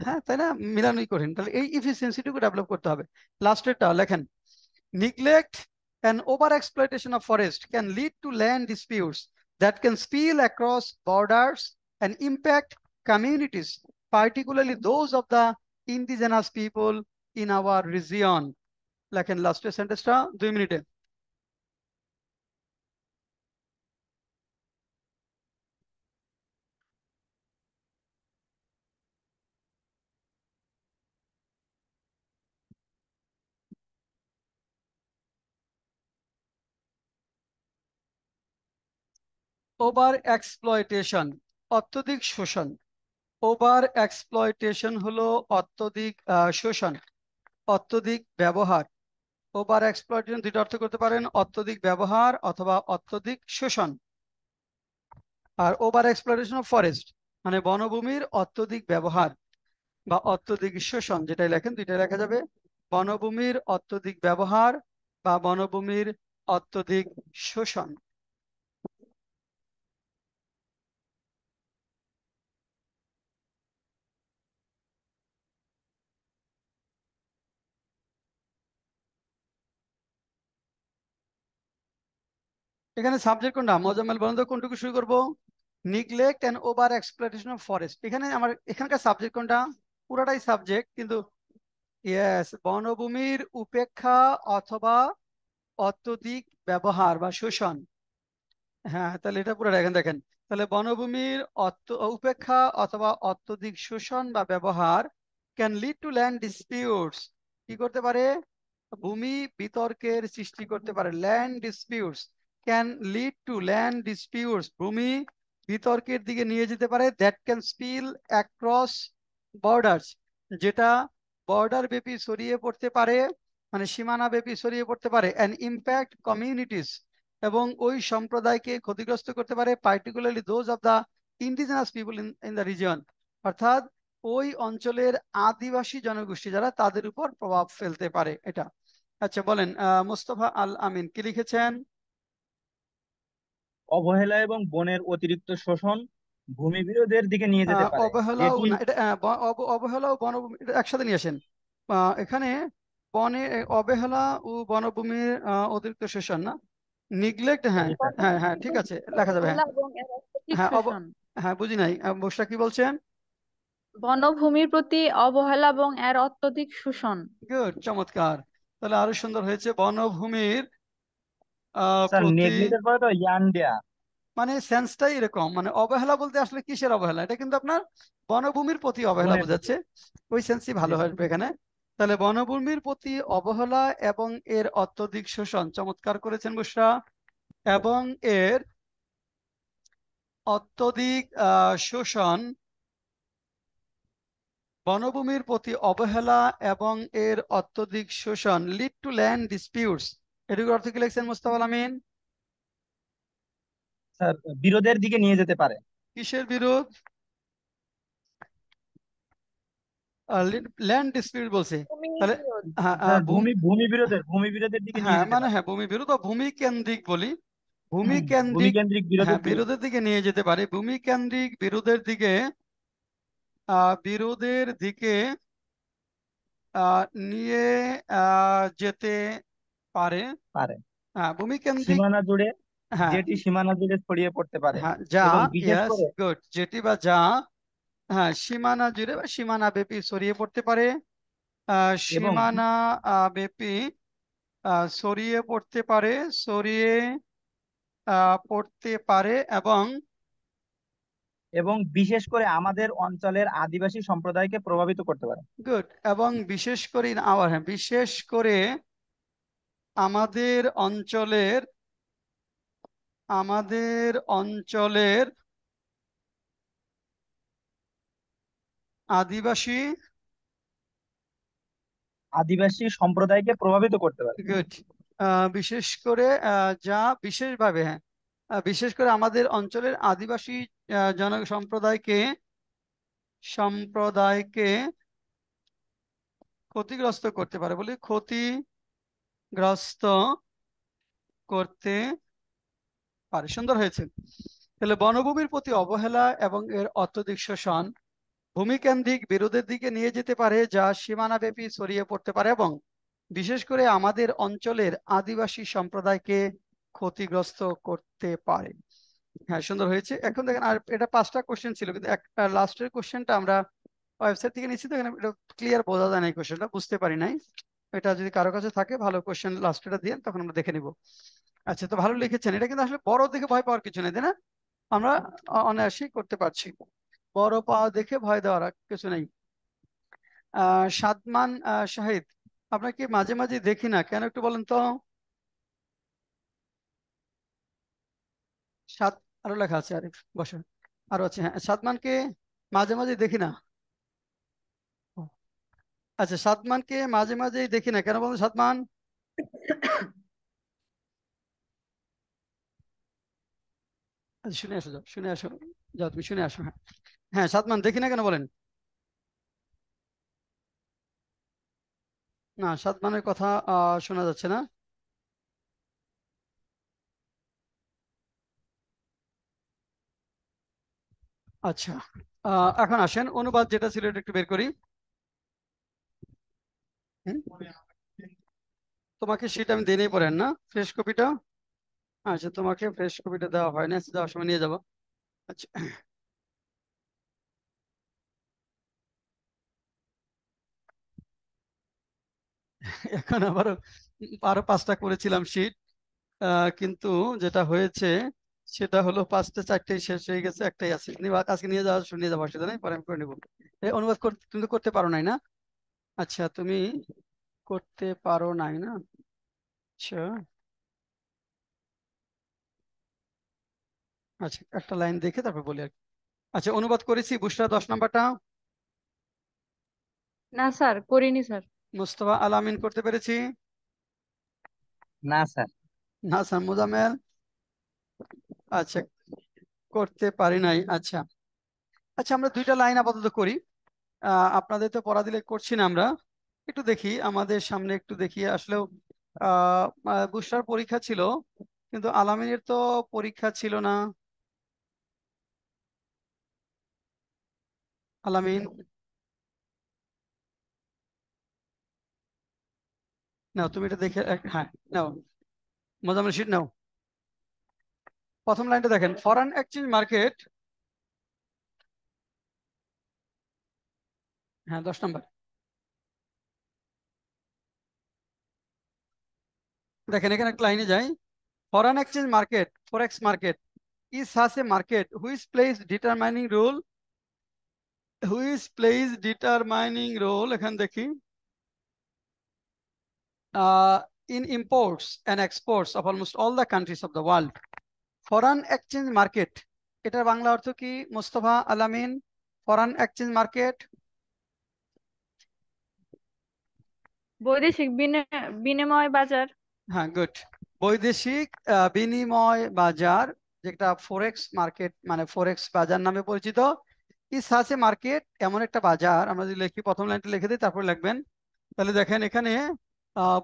হ্যাঁ, তাই না? মিলানোই করেন, তাহলে এই ইফিসিয়েন্সিটুকু ডেভেলপ করতে হবে। লাস্টেরটা লেখেন, neglect and over exploitation of forest can lead to land disputes that can spill across borders and impact communities, particularly those of the indigenous people in our region. লেখেন লাস্টের সেন্টেন্সটা 2 মিনিটে। ওভার এক্সপ্লয়টেশন, অত্যধিক শোষণ। ওভার এক্সপ্লয়টেশন হলো অত্যধিক শোষণ, অত্যধিক ব্যবহার। ওভার এক্সপ্লয়টেশন দুইটা অর্থ করতে পারেন, অত্যধিক ব্যবহার অথবা অত্যধিক শোষণ। আর ওভার এক্সপ্লয়টেশন অফ ফরেস্ট মানে বনভূমির অত্যধিক ব্যবহার বা অত্যধিক শোষণ, যেটাই লেখেন দুইটাই লেখা যাবে, বনভূমির অত্যধিক ব্যবহার বা বনভূমির অত্যধিক শোষণ। এখানে সাবজেক্ট কোনটা মোজাম্মেল বলেন তো, কোনটুকু শুরু করব? Neglect and over exploitation of forest, এখানে আমার এখানকার সাবজেক্ট কোনটা? পুরাটাই সাবজেক্ট, কিন্তু ইয়েস, বনভূমির উপেক্ষা অথবা অত্যধিক ব্যবহার বা শোষণ। হ্যাঁ, তাহলে এটা পুরো দেখেন দেখেন, তাহলে বনভূমির উপেক্ষা অথবা অত্যধিক শোষণ বা ব্যবহার can lead to land disputes, কি করতে পারে? ভূমি বিতর্কের সৃষ্টি করতে পারে। Land disputes can lead to land disputes, ভূমি বিতর্কের দিকে নিয়ে যেতে পারে। That can spill across borders, যেটা বর্ডার ব্যাপী ছড়িয়ে পড়তে পারে, মানে সীমানা ব্যাপী ছড়িয়ে পড়তে পারে। অ্যান্ড ইম্প্যাক্ট কমিউনিটিস, এবং ওই সম্প্রদায়কে ক্ষতিগ্রস্ত করতে পারে। Particularly those of the indigenous people in the region, অর্থাৎ ওই অঞ্চলের আদিবাসী জনগোষ্ঠী যারা, তাদের উপর প্রভাব ফেলতে পারে এটা। আচ্ছা বলেন, মোস্তফা আল আমিন কি লিখেছেন? অবহেলা এবং বনের অতিরিক্ত শোষণ ভূমি বিরোধের দিকে নিয়ে যেতে পারে, অবহেলাও যেটি না, এটা অবহেলা ও বনভূমি এটা একসাথে নিয়ে আসেন। এখানে বনে অবহেলা ও বনভূমির অতিরিক্ত শোষণ না, নিগলেক্ট। হ্যাঁ, জি স্যার। হ্যাঁ, হ্যাঁ, ঠিক আছে, লেখা যাবে। হ্যাঁ, অবহেলা এবং এর অত্যধিক হ্যাঁ, শোষণ। হ্যাঁ, বুঝি নাই, বসরা কি বলছেন? বনভূমির প্রতি অবহেলা এবং এর অত্যধিক শোষণ। গুড, চমৎকার। তাহলে আরো সুন্দর হয়েছে, বনভূমির স্যার প্রতি, নেগলেক্টের পরে তো ইয়ান দেয়া। মানে সেন্সটাই এরকম, মানে অবহেলা বলতে আসলে কিসের অবহেলা, এটা কিন্তু আপনার বনভূমির প্রতি অবহেলা বনের প্রতি। বোঝাচ্ছে, ওই সেন্সই জি ভালো স্যার। হবে এখানে। তাহলে বনভূমির প্রতি অবহেলা এবং এর অত্যধিক শোষণ, চমৎকার করেছেন বুশরা। এবং এর অত্যধিক শোষণ বনভূমির প্রতি অবহেলা এবং এর অত্যধিক শোষণ লিড টু ল্যান্ড ডিসপিউটস, এটুকুর অর্থ কি লিখছেন মুস্তাফা আল আমিন? স্যার, বিরোধের দিকে নিয়ে যেতে পারে। কিসের বিরোধ? ল্যান্ড ডিসপিউট বলছে, ভূমি তাহলে বিরোধ। হ্যাঁ স্যার, ভূমি বিরোধের দিকে নিয়ে হ্যাঁ যেতে মানে পারে। হ্যাঁ ভূমি বিরোধ বা ভূমি কেন্দ্রিক বলি, ভূমি কেন্দ্রিক, ভূমিকেন্দ্রিক বিরোধের হ্যাঁ দিকে। বিরোধের দিকে নিয়ে যেতে পারে, ভূমি কেন্দ্রিক বিরোধের দিকে, বিরোধের দিকে নিয়ে যেতে পারে। পারে। হ্যাঁ ভূমি কেন্দ্রিক, সীমানা জুড়ে, হ্যাঁ যেটি সীমানা জুড়ে ছড়িয়ে পড়তে পারে হ্যাঁ যা, এবং বিশেষ ইয়েস করে গুড, যেটি বা যা হ্যাঁ সীমানা জুড়ে বা সীমানা ব্যাপী ছড়িয়ে পড়তে পারে, এবং সীমানা ব্যাপী ছড়িয়ে পড়তে পারে, ছড়িয়ে পড়তে পারে এবং এবং বিশেষ করে আমাদের অঞ্চলের আদিবাসী সম্প্রদায়কে প্রভাবিত করতে পারে। গুড, এবং বিশেষ করে আবার হ্যাঁ বিশেষ করে আমাদের অঞ্চলের, আমাদের অঞ্চলের আদিবাসী, আদিবাসী সম্প্রদায়কে প্রভাবিত করতে পারে। গুড, বিশেষ করে যা বিশেষভাবে হ্যাঁ বিশেষ করে আমাদের অঞ্চলের আদিবাসী জন সম্প্রদায়কে, সম্প্রদায়কে ক্ষতিগ্রস্ত করতে পারে, বলি ক্ষতিগ্রস্ত করতে পারে। সুন্দর হয়েছে। তাহলে বনভূমির প্রতি অবহেলা এবং এর অত্যধিক শোষণ ভূমিকেন্দ্রিক বিরোধের দিকে নিয়ে যেতে পারে, যা সীমানাব্যাপী ছড়িয়ে পড়তে পারে এবং বিশেষ করে আমাদের অঞ্চলের আদিবাসী সম্প্রদায়কে ক্ষতিগ্রস্ত করতে পারে। হ্যাঁ সুন্দর হয়েছে। এখন দেখেন, আর এটা 5টা কোশ্চেন ছিল, কিন্তু একটা লাস্টের কোশ্চেনটা আমরা ওয়েবসাইট থেকে নিচ্ছি, তো এখানে এটা ক্লিয়ার বোঝা যায় না, এই কোশ্চেনটা বুঝতে পারি নাই। এটা যদি কারো কাছে থাকে ভালো কোশ্চেন লাস্টেটা দিয়ে, তখন আমরা দেখে নিব। আচ্ছা, তো ভালো লিখেছেন। এটা কিন্তু আসলে বড় দেখে ভয় পাওয়ার কিছু নেই, তাই না? আমরা অনায়াসেই করতে পারছি, বড় পাওয়া দেখে ভয় দেওয়ার আর কিছু নেই। সাদমান শাহিদ, আপনাকে মাঝে মাঝে দেখি না কেন, একটু বলেন তো। সাদ, আরো লেখা আছে, আরে বসে, আরো আছে, হ্যাঁ সাদমানকে মাঝে মাঝে দেখি না। ও, আচ্ছা সাদমানকে মাঝে মাঝেই দেখি না কেন, বলুন সাদমান। আচ্ছা শুনে আসো, যাও শুনে আসো, যাও তুমি শুনে আসো। হ্যাঁ হ্যাঁ সাদমান দেখি না কেন বলেন। না সাদমানের কথা শোনা যাচ্ছে না। আচ্ছা, এখন আসেন অনুবাদ যেটা ছিল এটা একটু বের করি। হুম? তোমাকে সেটা আমি দিনেই পড়েন না, ফ্রেশ কপিটা। আচ্ছা তোমাকে ফ্রেশ কপিটা দেওয়া হয় না, যাওয়ার সময় নিয়ে যাবো। আচ্ছা, এখন আবারও আরো 5টা করেছিলাম শীট, কিন্তু যেটা হয়েছে সেটা হলো 5টা 4টেই শেষ হয়ে গেছে, একটাই আছে। আজকে নিয়ে যাওয়া, নিয়ে যাবো, অসুবিধা নেই, পরে আমি করে নেবো। এই অনুবাদ করতে তুমি তো করতে পারো নাই না? আচ্ছা তুমি করতে পারো নাই না, আচ্ছা। আচ্ছা একটা লাইন দেখে তারপর বলি আর কি। আচ্ছা অনুবাদ করেছি বুশরা 10 নাম্বারটা। না স্যার, করিনি স্যার। মুস্তফা আলামিন করতে পেরেছি? না স্যার। না স্যার। মোজাম্মেল? আচ্ছা করতে পারি নাই, আচ্ছা। আচ্ছা আমরা 2টা লাইন আপাতত করি, আপনাদের তো পড়া দিলে করছি না আমরা, একটু দেখি আমাদের সামনে, একটু দেখি আসলেও। বুশরার পরীক্ষা ছিল, কিন্তু আলামিনের তো পরীক্ষা ছিল না। আলামিন নাও তুমি এটা দেখে হ্যাঁ নাও, মোজাম্মেল শিট নাও। প্রথম লাইনটা দেখেন, ফরেন এক্সচেঞ্জ মার্কেট, হ্যাঁ 10 নাম্বার। দেখেন এখানে একটা লাইনে যাই, foreign exchange market, forex market is such a market which plays determining role, এখানে দেখি in imports and exports of almost all the countries of the world. Foreign exchange market, এটার বাংলা অর্থ কি মোস্তফা আলামিন? ফরেন এক্সচেঞ্জ মার্কেট, বৈদেশিক বিনিময় বাজার। হ্যাঁ, গুড। বৈদেশিক বিনিময় বাজার, যেটা ফরেক্স মার্কেট মানে ফরেক্স বাজার নামে পরিচিত। ইস হাসে মার্কেট, এমন একটা বাজার। আমরা যদি লিখি, প্রথম লাইনটা লিখে দিই, তারপর লিখবেন। তাহলে দেখেন এখানে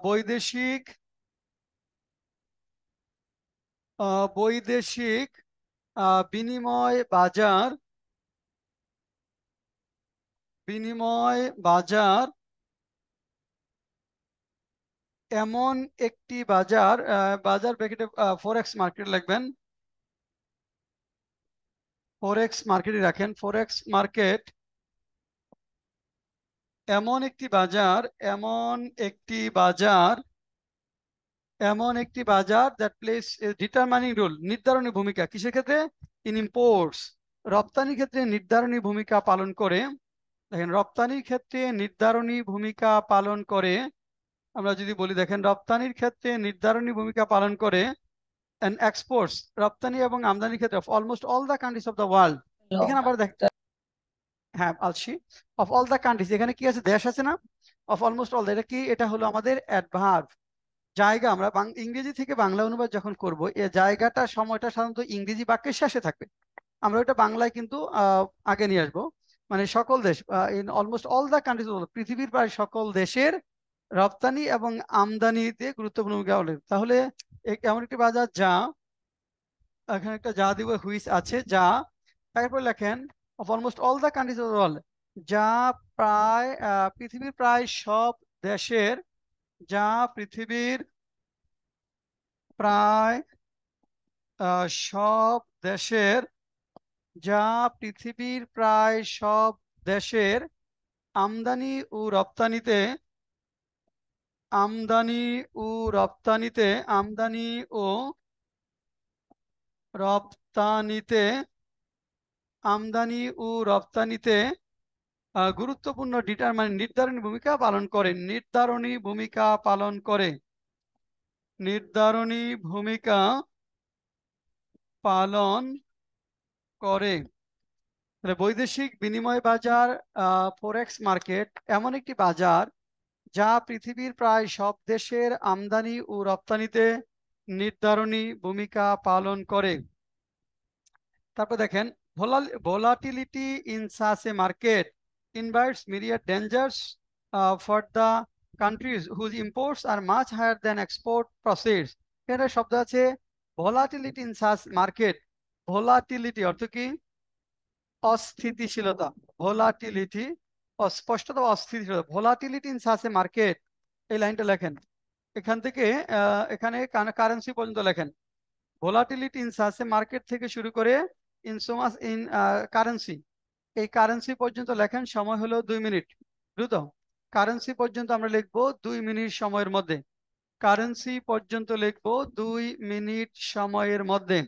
বৈদেশিক বৈদেশিক বিনিময় বাজার, বিনিময় বাজার এমন একটি বাজার, বাজার ব্র্যাকেটে ফরেক্স মার্কেট লিখবেন, ফরেক্স মার্কেটই রাখেন, ফরেক্স মার্কেট এমন একটি বাজার, এমন একটি বাজার, এমন একটি বাজার দ্যাট প্লেস ডিটারমাইনিং রোল, নির্ধারণী ভূমিকা, কিসের ক্ষেত্রে? ইন ইম্পোর্টস, রপ্তানির ক্ষেত্রে নির্ধারণী ভূমিকা পালন করে। দেখেন, রপ্তানির ক্ষেত্রে নির্ধারণী ভূমিকা পালন করে। আমরা যদি বলি, দেখেন, রপ্তানির ক্ষেত্রে নির্ধারণী ভূমিকা পালন করে। অ্যান্ড এক্সপোর্টস, রপ্তানি এবং আমদানির ক্ষেত্রে of almost all the countries of the world. এখানে আবার দেখ, হ্যাঁ আলসি, অফ অল দ্য কান্ট্রিজ, এখানে কি আছে? দেশ আছে না? অফ অলমোস্ট অল, এটা কি? এটা হলো আমাদের অ্যাডভার্ব, জায়গা। আমরা ইংরেজি থেকে বাংলা অনুবাদ যখন করব, এই জায়গাটা, সময়টা সাধারণত ইংরেজি বাক্যের শেষে থাকবে। আমরা ওটা বাংলায় কিন্তু আগে নিয়ে আসবো। মানে সকল দেশ, in almost all the countries, পৃথিবীর প্রায় সকল দেশের রপ্তানি এবং আমদানিতে গুরুত্বপূর্ণ ভূমিকা পালন করে। তাহলে এমন একটি বাজার যা, এখানে একটা যা দিব, হুইচ আছে, যা। তারপর লেখেন of almost all the countries of the world, যা প্রায় পৃথিবীর প্রায় সব দেশের, যা পৃথিবীর প্রায় সব দেশের, যা পৃথিবীর প্রায় সব দেশের আমদানি ও রপ্তানিতে, আমদানি ও রপ্তানিতে, আমদানি ও রপ্তানিতে, আমদানি ও রপ্তানিতে গুরুত্বপূর্ণ নির্ধারণী ভূমিকা পালন করে, নির্ধারণী ভূমিকা পালন করে, নির্ধারণী ভূমিকা পালন করে। তাহলে বৈদেশিক বিনিময় বাজার, ফরেক্স মার্কেট এমন একটি বাজার যা পৃথিবীর প্রায় সব দেশের আমদানি ও রপ্তানিতে নির্ধারণী ভূমিকা পালন করে। তারপর দেখেন, volatility in such a market invites myriad dangers for the countries whose imports are much higher than export proceeds। এখানে শব্দ আছে volatility in such market. Volatility অর্থ কি? অস্থিতিশীলতা। ভোলাটিলিটি, অস্পষ্টতা বা অস্থিতিশীলতা। Volatility in such a market, এই লাইনটা লেখেন। এখান থেকে এখানে কারেন্সি পর্যন্ত লেখেন। Volatility in such a market থেকে শুরু করে in so much in currency, এই কারেন্সি পর্যন্ত লেখেন। সময় হলো 2 মিনিট। দ্রুত, কারেন্সি পর্যন্ত আমরা লিখবো 2 মিনিট সময়ের মধ্যে। কারেন্সি পর্যন্ত লিখবো 2 মিনিট সময়ের মধ্যে।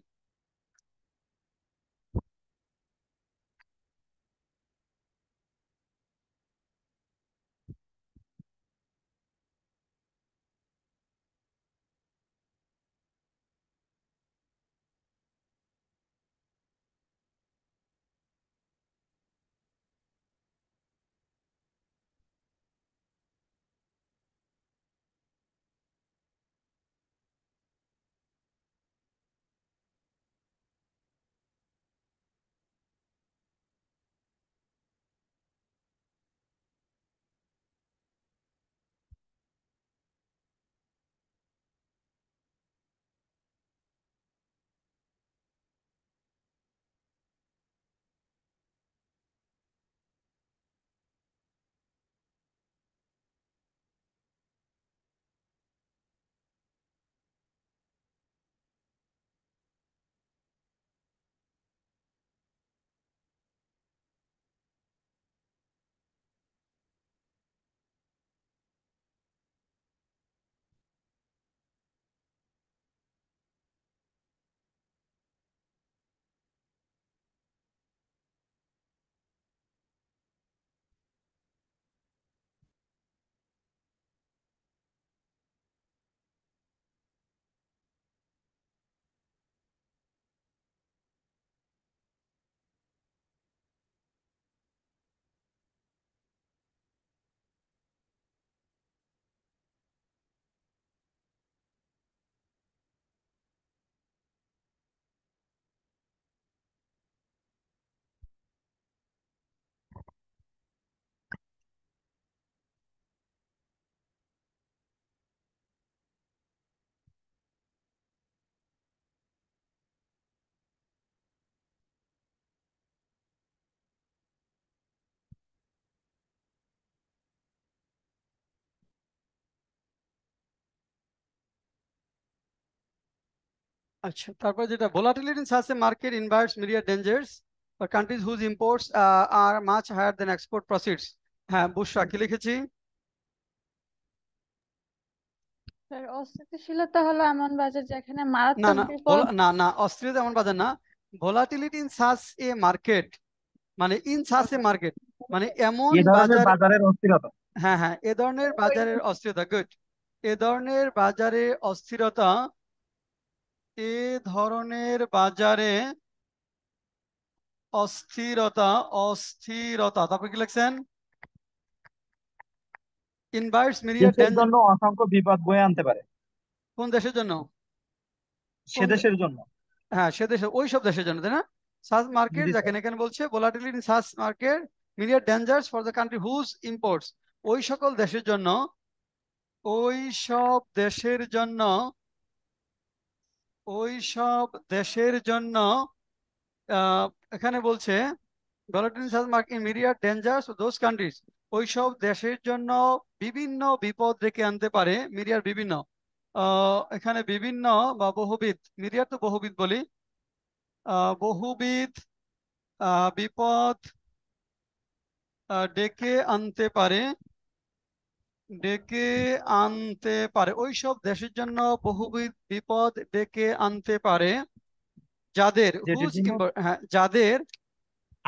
আচ্ছা, তারপর যেটা volatility in such a market invites myriad dangers for countries whose imports are much higher than export proceeds. হ্যাঁ, বুশরা কি লিখেছি? স্যার অস্থিতিশীলতা হলো এমন বাজার যেখানে না মারাত্মক না বিপদ। না অস্থিরতা এমন বাজার না। Volatility in such a market মানে ইন সাচ এ মার্কেট মানে এমন এ ধরনের বাজার। বাজারের অস্থিরতা। হ্যাঁ হ্যাঁ, এ ধরনের বাজারের অস্থিরতা, গুড। এ ধরনের বাজারে অস্থিরতা, এ ধরনের বাজারে অস্থিরতা, অস্থিরতা, তারপর কি লিখছেন? ইনভাইটস মিরিয়াড দেশের ডেঞ্জার। জন্য অসংখ্য বিপদ বয়ে আনতে পারে। কোন দেশের জন্য? সে কোন দেশের জন্য। হ্যাঁ, সে দেশে, ওই সব দেশের জন্য, তাই না? সাচ মার্কেট, জি স্যার। দেখেন এখানে বলছে volatility in such market myriad dangers for the country whose imports. ওই সকল দেশের জন্য, ওই সব দেশের জন্য, ওই সব দেশের জন্য এখানে বলছে volatility in such market myriad dangers those countries. ওই সব দেশের জন্য বিভিন্ন বিপদ ডেকে আনতে পারে। মিরিয়ার বিভিন্ন, এখানে বিভিন্ন বা বহুবিধ, মিরিয়ার তো বহুবিধ বলি, বহুবিধ বিপদ ডেকে আনতে পারে, ডেকে আনতে পারে। ওই সব দেশের জন্য বহুবিধ বিপদ ডেকে আনতে পারে যাদের যেটির হুজ, জন্য হ্যাঁ যাদের,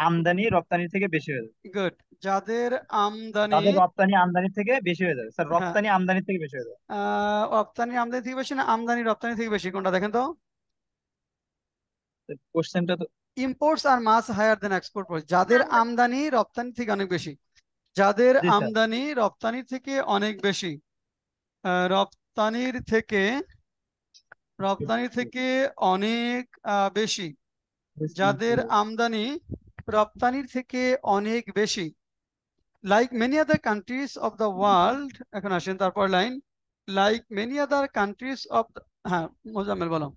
আমদানি রপ্তানি থেকে বেশি হয়ে যাবে। গুড, যাদের আমদানি, তাদের রপ্তানি আমদানি থেকে বেশি হয়ে যাবে স্যার, হ্যাঁ রপ্তানি আমদানি থেকে বেশি হয়ে যাবে। রপ্তানি আমদানি থেকে বেশি না আমদানি রপ্তানি থেকে বেশি, কোনটা দেখেন তো? কোশ্চেনটা তো। ইম্পোর্টস আর মাস হায়ার দেন এক্সপোর্ট, যাদের আমদানি রপ্তানি থেকে অনেক বেশি, যাদের জি স্যার। আমদানি রপ্তানির থেকে অনেক বেশি, রপ্তানির থেকে, রপ্তানির থেকে অনেক বেশি, যাদের আমদানি রপ্তানির থেকে অনেক বেশি। Like many other countries of the world, এখন আসেন তারপর line, like many other countries of, হ্যাঁ মোজাম্মেল বলো।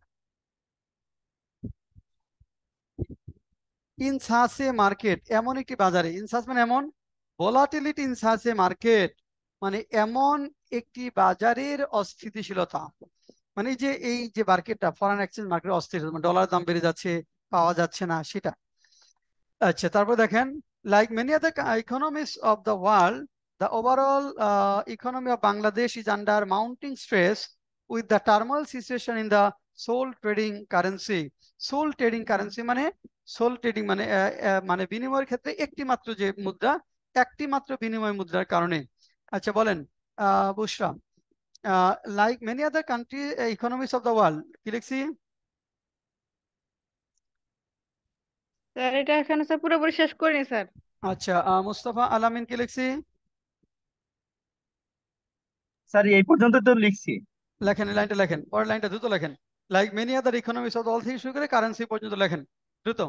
ইন সাচ এ মার্কেট, এমন একটি বাজারে, ইন সাচ মানে এমন, volatility in such a market মানে এমন একটি বাজারের অস্থিতিশীলতা, মানে এই যে মার্কেটটা, ফরেন এক্সচেঞ্জ মার্কেট অস্থির, মানে ডলার দাম বেড়ে যাচ্ছে, পাওয়া যাচ্ছে না সেটা। আচ্ছা, তারপর দেখেন, like many other economies of the world, the overall economy of Bangladesh is under mounting stress with the turmoil situation in the sole trading currency. Sole trading currency মানে, সোল ট্রেডিং মানে মানে বিনিময়ের ক্ষেত্রে একটি মাত্র যে মুদ্রা, একটি মাত্র বিনিময় মুদ্রার কারণে। আচ্ছা বলেন Bushra, like many other country economies of the world, কি লিখছি? স্যার এটা এখানে স্যার পুরোপুরি শেষ করিনি স্যার। আচ্ছা, মুস্তফা আলামিন কি লিখছি? স্যার এই পর্যন্ত তো লিখছি। লেখেন, এই লাইনটা লেখেন, পরের লাইনটা দ্রুত লেখেন। Like many other economies of all থেকে শুরু করে কারেন্সি পর্যন্ত লেখেন দ্রুত।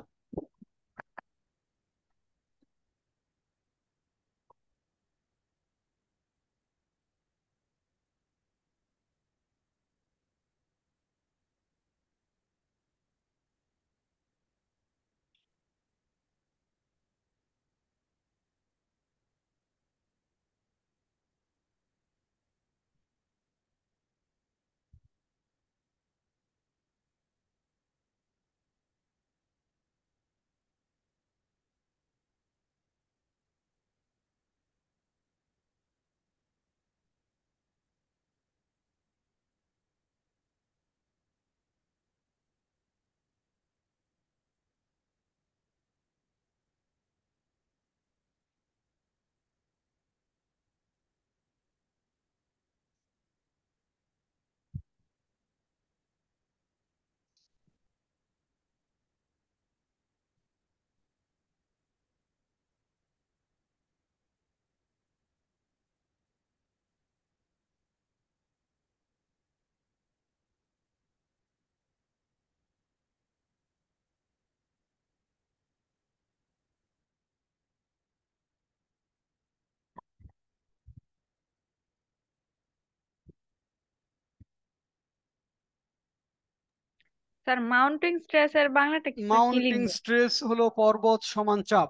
স্যার মাউন্টিং স্ট্রেস এর বাংলাটা কি স্যার, কি মাউন্টিং লিখবো? স্ট্রেস হলো পর্বত সমান চাপ।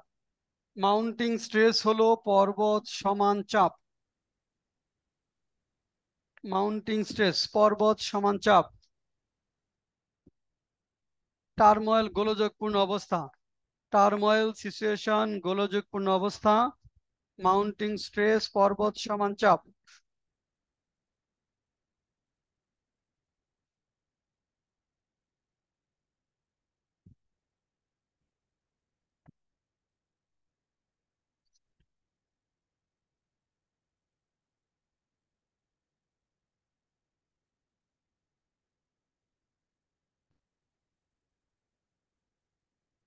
মাউন্টিং স্ট্রেস হলো পর্বত সমান চাপ। মাউন্টিং স্ট্রেস পর্বত সমান চাপ। টার্মোয়েল গোলযোগপূর্ণ অবস্থা, টার্মোয়েল সিচুয়েশন গোলযোগপূর্ণ অবস্থা, মাউন্টিং স্ট্রেস পর্বত সমান চাপ।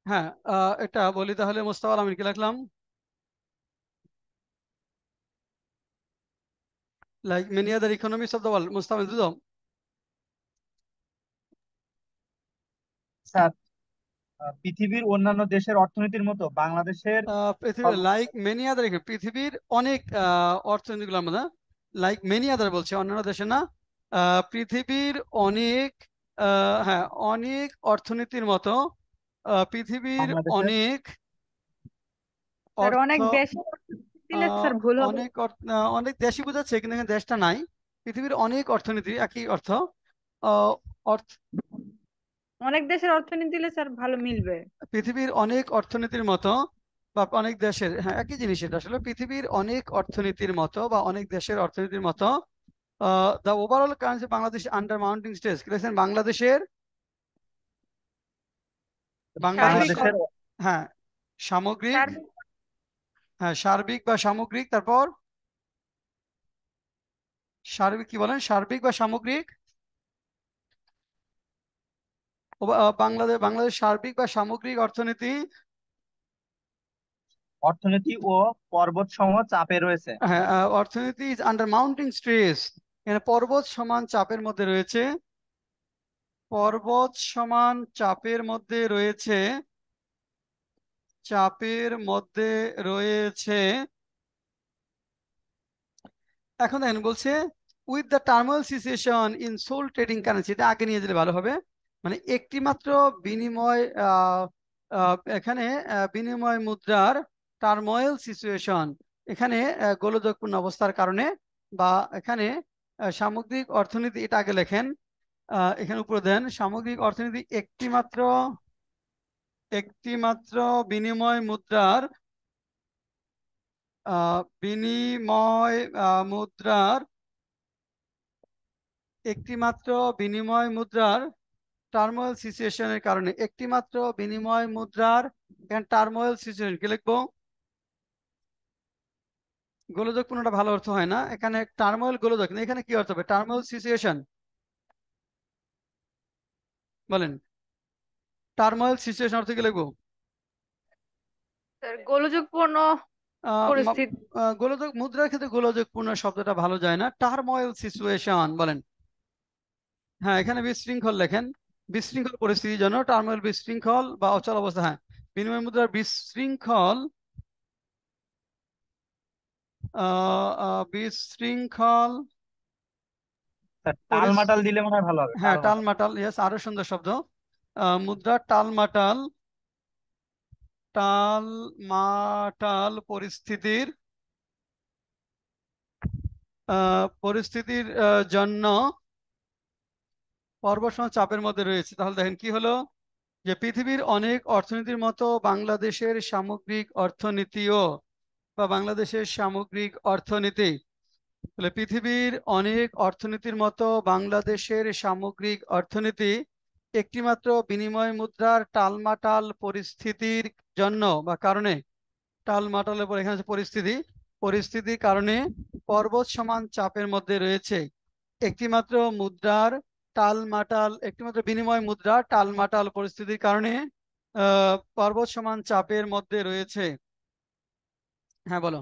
হ্যাঁ, এটা বলি তাহলে। মোস্তাফা আমিন কি লিখলাম? Like many other economies of the world. Mostafa বুঝলো? স্যার, পৃথিবীর অন্যান্য দেশের অর্থনীতির মতো বাংলাদেশের পৃথিবীর সর্ব- লাইক মেনি আদার, পৃথিবীর অনেক অর্থনীতিগুলোর মধ্যে, লাইক মেনি আদার বলছে, অন্যান্য দেশে না। পৃথিবীর অনেক, হ্যাঁ, অনেক অর্থনীতির মতো পৃথিবীর বাংলাদেশের অনেক স্যার অর্থ, অনেক দেশে দিলে স্যার ভুল হবে। অনেক দেশই বোঝাচ্ছে কিন্তু এখানে দেশটা নাই। পৃথিবীর অনেক অর্থনীতি একই অর্থ। আহ, অর্থ অনেক দেশের অর্থনীতি দিলে স্যার ভালো মিলবে। পৃথিবীর অনেক অর্থনীতির মতো বা অনেক দেশের, হ্যাঁ একই জিনিস এটা আসলে, পৃথিবীর অনেক অর্থনীতির মতো বা অনেক দেশের অর্থনীতির মতো the overall currency Bangladesh under mounting stage কি লিখেছেন? বাংলাদেশের, বাংলাদেশ, সার্বিক বাংলাদেশের হ্যাঁ সামগ্রিক, সার্বিক হ্যাঁ সার্বিক বা সামগ্রিক, তারপর সার্বিক কি বলেন? সার্বিক বা সামগ্রিক, বাংলাদেশ সার্বিক বা সামগ্রিক অর্থনীতি, অর্থনীতি ও পর্বতসমূহ চাপে রয়েছে। হ্যাঁ অর্থনীতি ইজ আন্ডার মাউন্টিং স্ট্রেস, এখানে পর্বত সমান চাপের মধ্যে রয়েছে, পর্বত সমান চাপের মধ্যে রয়েছে, চাপের মধ্যে রয়েছে। এখন দেখেন বলছে with the turmoil situation in sole trading currency, এটা আগে নিয়ে যেতে ভালো হবে। মানে একটি মাত্র বিনিময়, এখানে বিনিময় মুদ্রার টার্মোয়াল সিচুয়েশন, এখানে গোলযোগপূর্ণ অবস্থার কারণে, বা এখানে সামগ্রিক অর্থনীতি, এটা আগে লেখেন। এখানে উপরে দেন সামগ্রিক অর্থনীতি একটি মাত্র বিনিময় মুদ্রার, বিনিময় মুদ্রার, একটিমাত্র বিনিময় মুদ্রার টার্মোয়াল সিচুয়েশনের কারণে, একটিমাত্র বিনিময় মুদ্রার, এখানে টার্মোয়াল সিচুয়েশন কি লিখবো? গোলযোগপূর্ণটা ভালো অর্থ হয় না এখানে, টার্মোয়াল গোলযোগ, কিন্তু এখানে কি অর্থ হবে? টার্মোয়াল সিচুয়েশন বলেন, টার্মোয়াল সিচুয়েশন অর্থ কি লিখবো? স্যার গোলযোগপূর্ণ পরিস্থিতি। গোলযোগ মুদ্রার ক্ষেত্রে গোলযোগপূর্ণ শব্দটা ভালো যায় না, টার্মোয়াল সিচুয়েশন বলেন। হ্যাঁ, এখানে বিশৃঙ্খল লেখেন, বিশৃঙ্খল পরিস্থিতির জন্য টার্মোয়াল, বিশৃঙ্খল বা অচল অবস্থা, হ্যাঁ বিনিময় মুদ্রার বিশৃঙ্খল, বিশৃঙ্খল স্যার, পরিস টালমাটাল দিলে মনে হয় ভালো হবে, হ্যাঁ টালমাটাল। টালমাটাল, ইয়েস আরো সুন্দর শব্দ। মুদ্রার টালমাটাল, টালমাটাল পরিস্থিতির জন্য পর্বতসম চাপের মধ্যে রয়েছে। তাহলে দেখেন কি হলো, যে পৃথিবীর অনেক অর্থনীতির মতো বাংলাদেশের সামগ্রিক অর্থনীতিও, বা বাংলাদেশের সামগ্রিক অর্থনীতি, তাহলে পৃথিবীর অনেক অর্থনীতির মতো বাংলাদেশের সামগ্রিক অর্থনীতি একটিমাত্র বিনিময় মুদ্রার টালমাটাল পরিস্থিতির জন্য বা কারণে, টালমাটালের পর এখানে আছে পরিস্থিতির কারণে পর্বত সমান চাপের মধ্যে রয়েছে। একটিমাত্র মুদ্রার একটিমাত্র বিনিময় মুদ্রার টালমাটাল পরিস্থিতির কারণে পর্বত সমান চাপের মধ্যে রয়েছে। হ্যাঁ বলো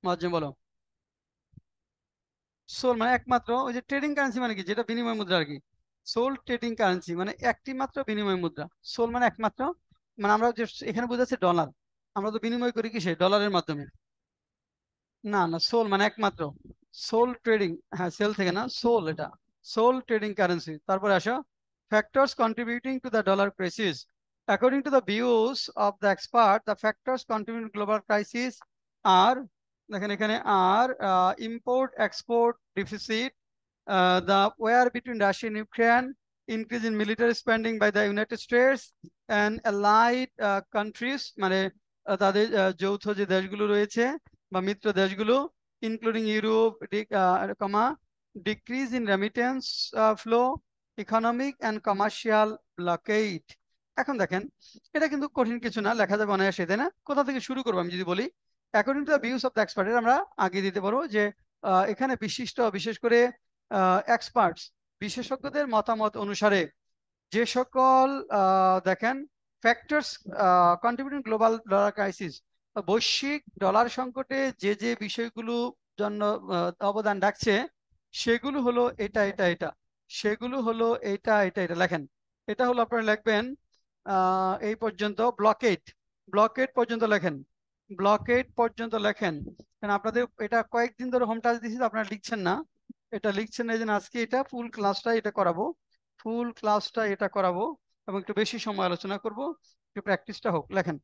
মজ্জেম, বলো। সোল মানে একমাত্র, ওই যে ট্রেডিং কারেন্সি মানে কি, যেটা বিনিময় মুদ্রা আর কি। সোল ট্রেডিং কারেন্সি মানে একটি মাত্র বিনিময় মুদ্রা। সোল মানে একমাত্র, মানে আমরা যে এখানে বোঝাচ্ছে ডলার, আমরা তো বিনিময় করি কিসে? ডলারের মাধ্যমে। না না, সোল মানে একমাত্র, সোল ট্রেডিং, হ্যাঁ সেল থেকে না, সোল, এটা সোল ট্রেডিং কারেন্সি। তারপরে আসো factors contributing to the dollar crisis, according to the views of the expert the factors contributing global crisis আর, দেখেন এখানে আর import export deficit, the war between Russia and Ukraine, increase in military spending by the United States and allied countries, মানে তাদের যৌথ যে দেশগুলো রয়েছে বা মিত্র দেশগুলো, including Europe, decrease in remittance flow, economic and commercial blockade. এখন দেখেন, এটা কিন্তু কঠিন কিছু না, লেখা যাবে অনায়াসে, তাই না? কোথা থেকে শুরু করবো আমি যদি বলি, according to the views of the expert, আমরা আগে দিতে পারবো যে এখানে বিশিষ্ট, বিশেষ করে এক্সপার্টস, বিশেষজ্ঞদের মতামত অনুসারে যে সকল দেখেন factors contributing global dollar crisis, বৈশ্বিক ডলার সংকটে যে যে বিষয়গুলো জন্য অবদান রাখছে, সেগুলো হলো এটা এটা এটা, সেগুলো হলো এটা এটা এটা। লেখেন, এটা হলো আপনারা লিখবেন এই পর্যন্ত, ব্লকেট, ব্লকেট পর্যন্ত লেখেন, ব্লকেট পর্যন্ত লেখেন। কারণ আপনাদের এটা কয়েকদিন ধরে হোম টাস্ক দিয়েছি, আপনারা লিখছেন না, এটা লিখছেন না, এই জন্য আজকে এটা ফুল ক্লাসটা এটা করাবো, ফুল ক্লাসটা এটা করাবো এবং একটু বেশি সময় আলোচনা করব, একটু প্র্যাকটিসটা হোক। লেখেন,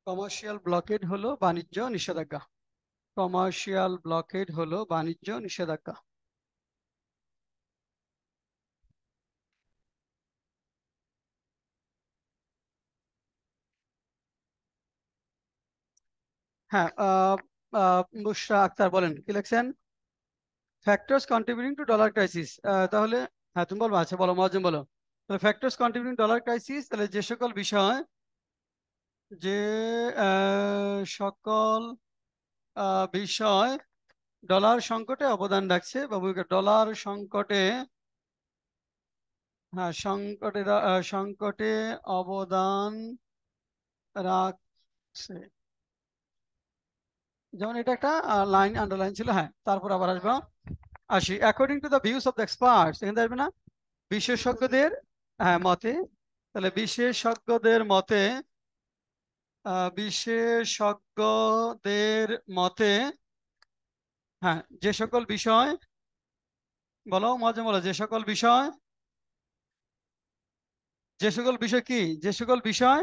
কমার্শিয়াল ব্লকেড হলো বাণিজ্য নিষেধাজ্ঞা, কমার্শিয়াল ব্লকেড হলো বাণিজ্য নিষেধাজ্ঞা। হ্যাঁ, বুশরা আক্তার বলেন, কি লিখছেন? Factors contributing two dollar crisis, তাহলে হ্যাঁ তুমি বলবো, আচ্ছা বলো, মহাজন বলো। ফ্যাক্টরস কন্ট্রিবিউটিং ডলার ক্রাইসিস, তাহলে যে সকল বিষয়, যে সকল বিষয় ডলার সংকটে অবদান রাখছে বা ডলার সংকটে, হ্যাঁ সংকটে সংকটে অবদান রাখছে, যেমন এটা একটা লাইন আন্ডারলাইন ছিল, হ্যাঁ তারপর আবার আসবো, আসি। According to the views of the experts, এখানে আসবে না, বিশেষজ্ঞদের হ্যাঁ মতে, তাহলে বিশেষজ্ঞদের মতে, বিশেষজ্ঞদের মতে, হ্যাঁ যে সকল বিষয়, বলো মজা বলো, যে সকল বিষয়, যে সকল বিষয় কি, যে সকল বিষয়,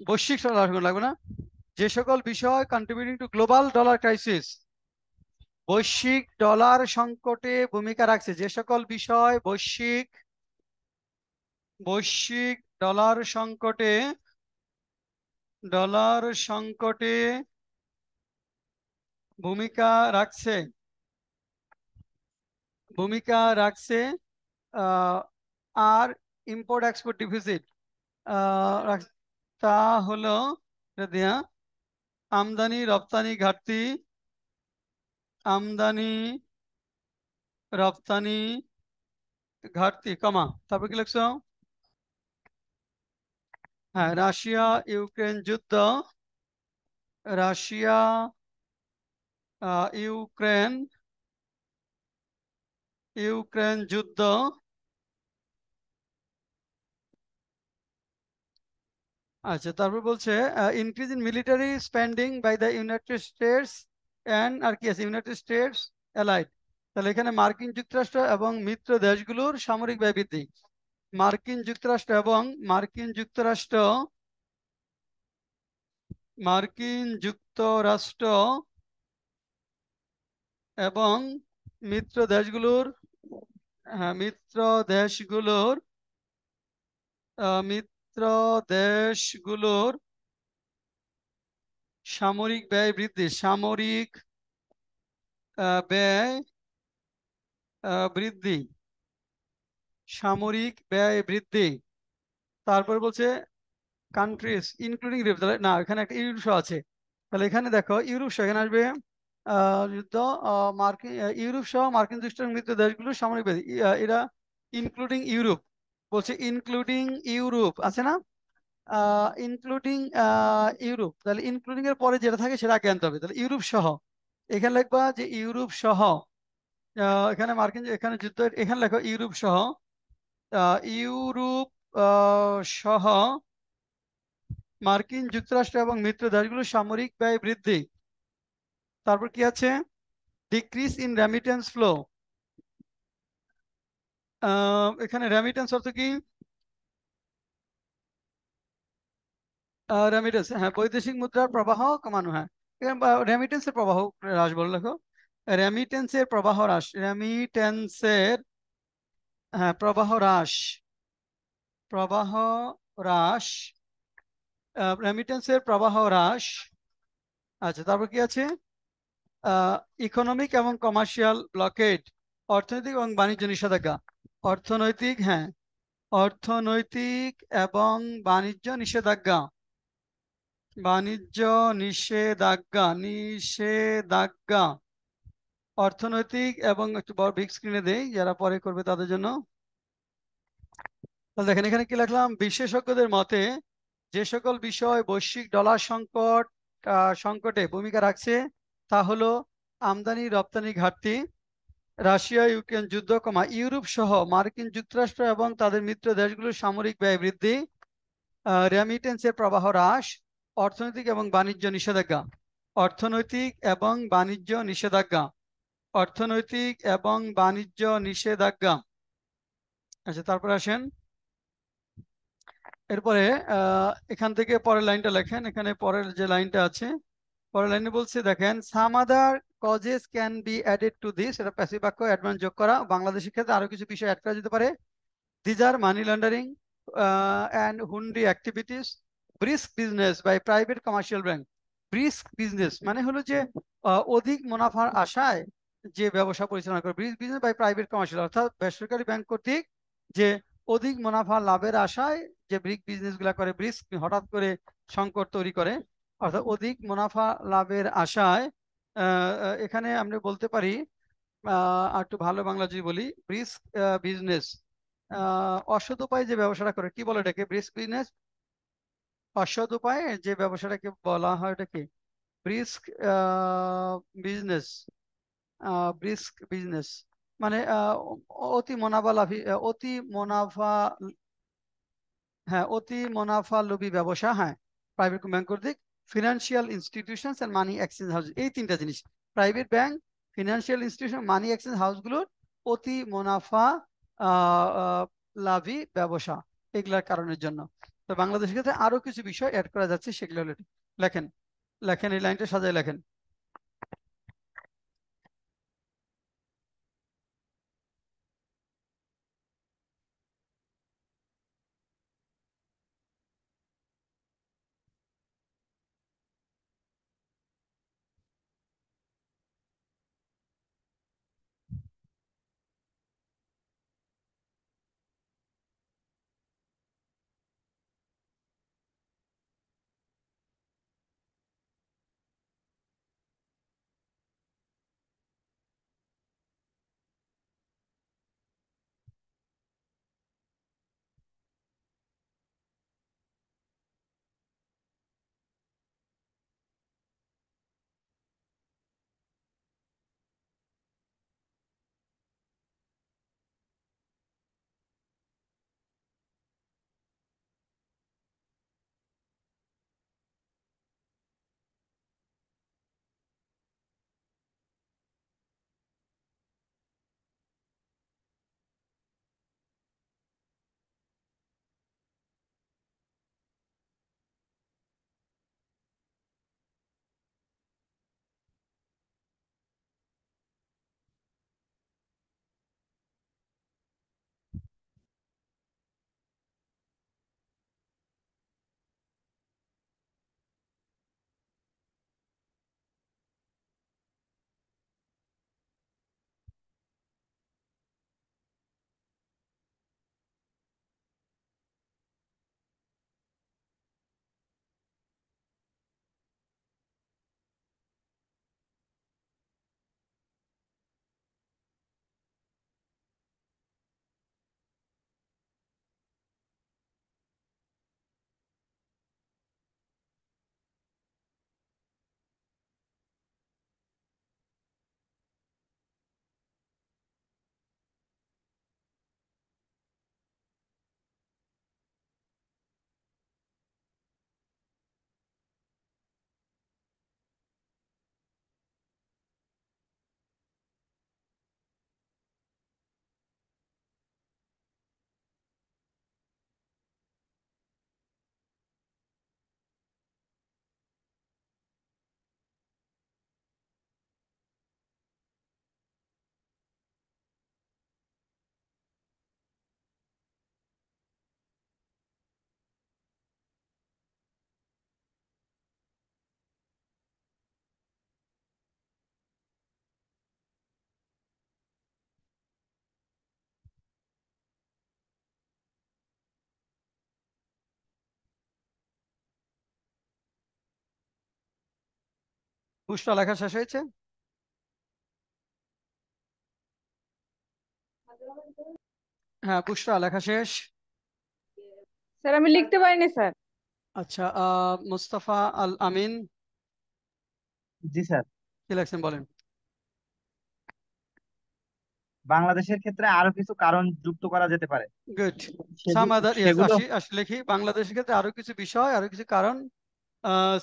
বৈশ্বিক লাগবে না, যে সকল বিষয় contributing to global dollar crisis, বৈশ্বিক ডলার সংকটে ভূমিকা রাখছে, যে সকল বিষয় বৈশ্বিক, বৈশ্বিক ডলার সংকটে, ডলার সংকটে ভূমিকা রাখছে, ভূমিকা রাখছে, আর ইম্পোর্ট এক্সপোর্ট ডিফিসিট তা হলো এটা দিয়া আমদানি রপ্তানি ঘাটতি, আমদানি রপ্তানি ঘাটতি কমা তারপর কি লিখছো? হ্যাঁ, রাশিয়া ইউক্রেন যুদ্ধ, রাশিয়া ইউক্রেন ইউক্রেন যুদ্ধ আচ্ছা তারপর বলছে increase in military spending by the United States and আর কি আছে ইউনাইটেড স্টেটস অ্যালাইড, তাহলে এখানে মার্কিন যুক্তরাষ্ট্র এবং মিত্র দেশগুলোর সামরিক ব্যয় বৃদ্ধি, মার্কিন যুক্তরাষ্ট্র এবং মার্কিন যুক্তরাষ্ট্র এবং মিত্র দেশগুলোর মিত্র দেশগুলোর মিত্র দেশগুলোর সামরিক ব্যয় বৃদ্ধি, সামরিক ব্যয় বৃদ্ধি, সামরিক ব্যয় বৃদ্ধি। তারপর বলছে কান্ট্রিজ ইনক্লুডিং ইউরোপ, তাহলে না এখানে একটা ইউরোপ সহ আছে, তাহলে এখানে দেখো ইউরোপ সহ এখানে আসবে যুদ্ধ মার্কিন ইউরোপ সহ মার্কিন যুক্তরাষ্ট্রের মিত্র দেশগুলোর সামরিক ব্যয়, এরা ইনক্লুডিং ইউরোপ, বলছে ইনক্লুডিং ইউরোপ আছে না, ইনক্লুডিং ইউরোপ, তাহলে ইনক্লুডিং এর পরে যেটা থাকে সেটা আগে আনতে হবে, তাহলে ইউরোপ সহ এখানে লিখবা যে ইউরোপ সহ এখানে মার্কিন এখানে যুদ্ধ এখানে লেখো ইউরোপ সহ ইউরোপ সহ মার্কিন যুক্তরাষ্ট্র এবং মিত্র দেশগুলোর সামরিক ব্যয় বৃদ্ধি। তারপর কি আছে ডিক্রিজ ইন রেমিটেন্স ফ্লো, এখানে রেমিটেন্স অর্থ কি? রেমিটেন্স হ্যাঁ বৈদেশিক মুদ্রার প্রবাহ কমানো, হ্যাঁ রেমিটেন্সের প্রবাহ হ্রাস বলে লেখো, রেমিটেন্সের প্রবাহ হ্রাস, রেমিটেন্সের হ্যাঁ প্রবাহ হ্রাস, প্রবাহ হ্রাস, রেমিটেন্সের প্রবাহ হ্রাস। আচ্ছা তারপর কি আছে ইকোনমিক এবং কমার্শিয়াল ব্লকেড, অর্থনৈতিক এবং বাণিজ্য নিষেধাজ্ঞা, অর্থনৈতিক হ্যাঁ অর্থনৈতিক এবং বাণিজ্য নিষেধাজ্ঞা, বাণিজ্য নিষেধাজ্ঞা নিষেধাজ্ঞা অর্থনৈতিক এবং একটু বড় বিগ স্ক্রিনে দেই যারা পরে করবে তাদের জন্য। তাহলে দেখেন এখানে কি লিখলাম, বিশেষজ্ঞদের মতে যে সকল বিষয় বৈশ্বিক ডলার সংকটে ভূমিকা রাখছে তা হলো আমদানি রপ্তানি ঘাটতি, রাশিয়া ইউক্রেন যুদ্ধ কমা ইউরোপ সহ মার্কিন যুক্তরাষ্ট্র এবং তাদের মিত্র দেশগুলোর সামরিক ব্যয় বৃদ্ধি, রেমিটেন্সের প্রবাহ হ্রাস, অর্থনৈতিক এবং বাণিজ্য নিষেধাজ্ঞা, অর্থনৈতিক এবং বাণিজ্য নিষেধাজ্ঞা, অর্থনৈতিক এবং বাণিজ্য নিষেধাজ্ঞা। আচ্ছা তারপর আসেন এরপরে এখান থেকে পরের লাইনটা লেখেন, এখানে পরের যে লাইনটা আছে পরের লাইনে বলছে দেখেন some other causes can be added to this, এটা প্যাসিভ বাক্য অ্যাডভান্স যোগ করা, বাংলাদেশের ক্ষেত্রে আরো কিছু বিষয় অ্যাড করা যেতে পারে। These are money laundering and hundi activities, brisk business by private commercial bank, brisk business মানে হলো যে অধিক মুনাফার আশায় যে ব্যবসা পরিচালনা করে, brisk business by private commercial অর্থাৎ বেসরকারি ব্যাংক কর্তৃক যে অধিক মুনাফা লাভের আশায় যে ব্রিক বিজনেস গুলা করে, ব্রিস্ক হঠাৎ করে সংকট তৈরি করে, অর্থাৎ অধিক মুনাফা লাভের আশায় এখানে আমরা বলতে পারি আর একটু ভালো বাংলা যদি বলি ব্রিস্ক বিজনেস, অসৎ উপায়ে যে ব্যবসাটা করে কি বলে এটাকে ব্রিস্ক বিজনেস, অসৎ উপায়ে যে ব্যবসাটাকে বলা হয় এটাকে ব্রিস্ক বিজনেস, ব্রিস্ক বিজনেস মানে অতি মুনাফা লাভী অতি মুনাফা হ্যাঁ অতি মুনাফা লোভী ব্যবসা, হ্যাঁ প্রাইভেট ব্যাংক কর্তৃক, financial institutions and money exchange house, এই তিনটা জিনিস private bank, financial institution, money exchange হাউসগুলোর অতি মুনাফা লাভী ব্যবসা এগুলার কারণের জন্য। তো বাংলাদেশের ক্ষেত্রে আরো কিছু বিষয় অ্যাড করা যাচ্ছে সেগুলো হলো লেখেন, লেখেন এই লাইনটা সাজায় লেখেন। পুষ্টা লেখা শেষ হয়েছে? হ্যাঁ, পুষ্টা লেখা শেষ। স্যার আমি লিখতে পারিনি স্যার। আচ্ছা, মুস্তাফা আল আমিন জি স্যার। কি লেখছেন বলেন। বাংলাদেশের ক্ষেত্রে আরো কিছু কারণ যুক্ত করা যেতে পারে। গুড। সাম সেগুলো আদার, ইয়েস, সেগুলো আসি লিখি। বাংলাদেশের ক্ষেত্রে আরো কিছু বিষয়, আরো কিছু কারণ,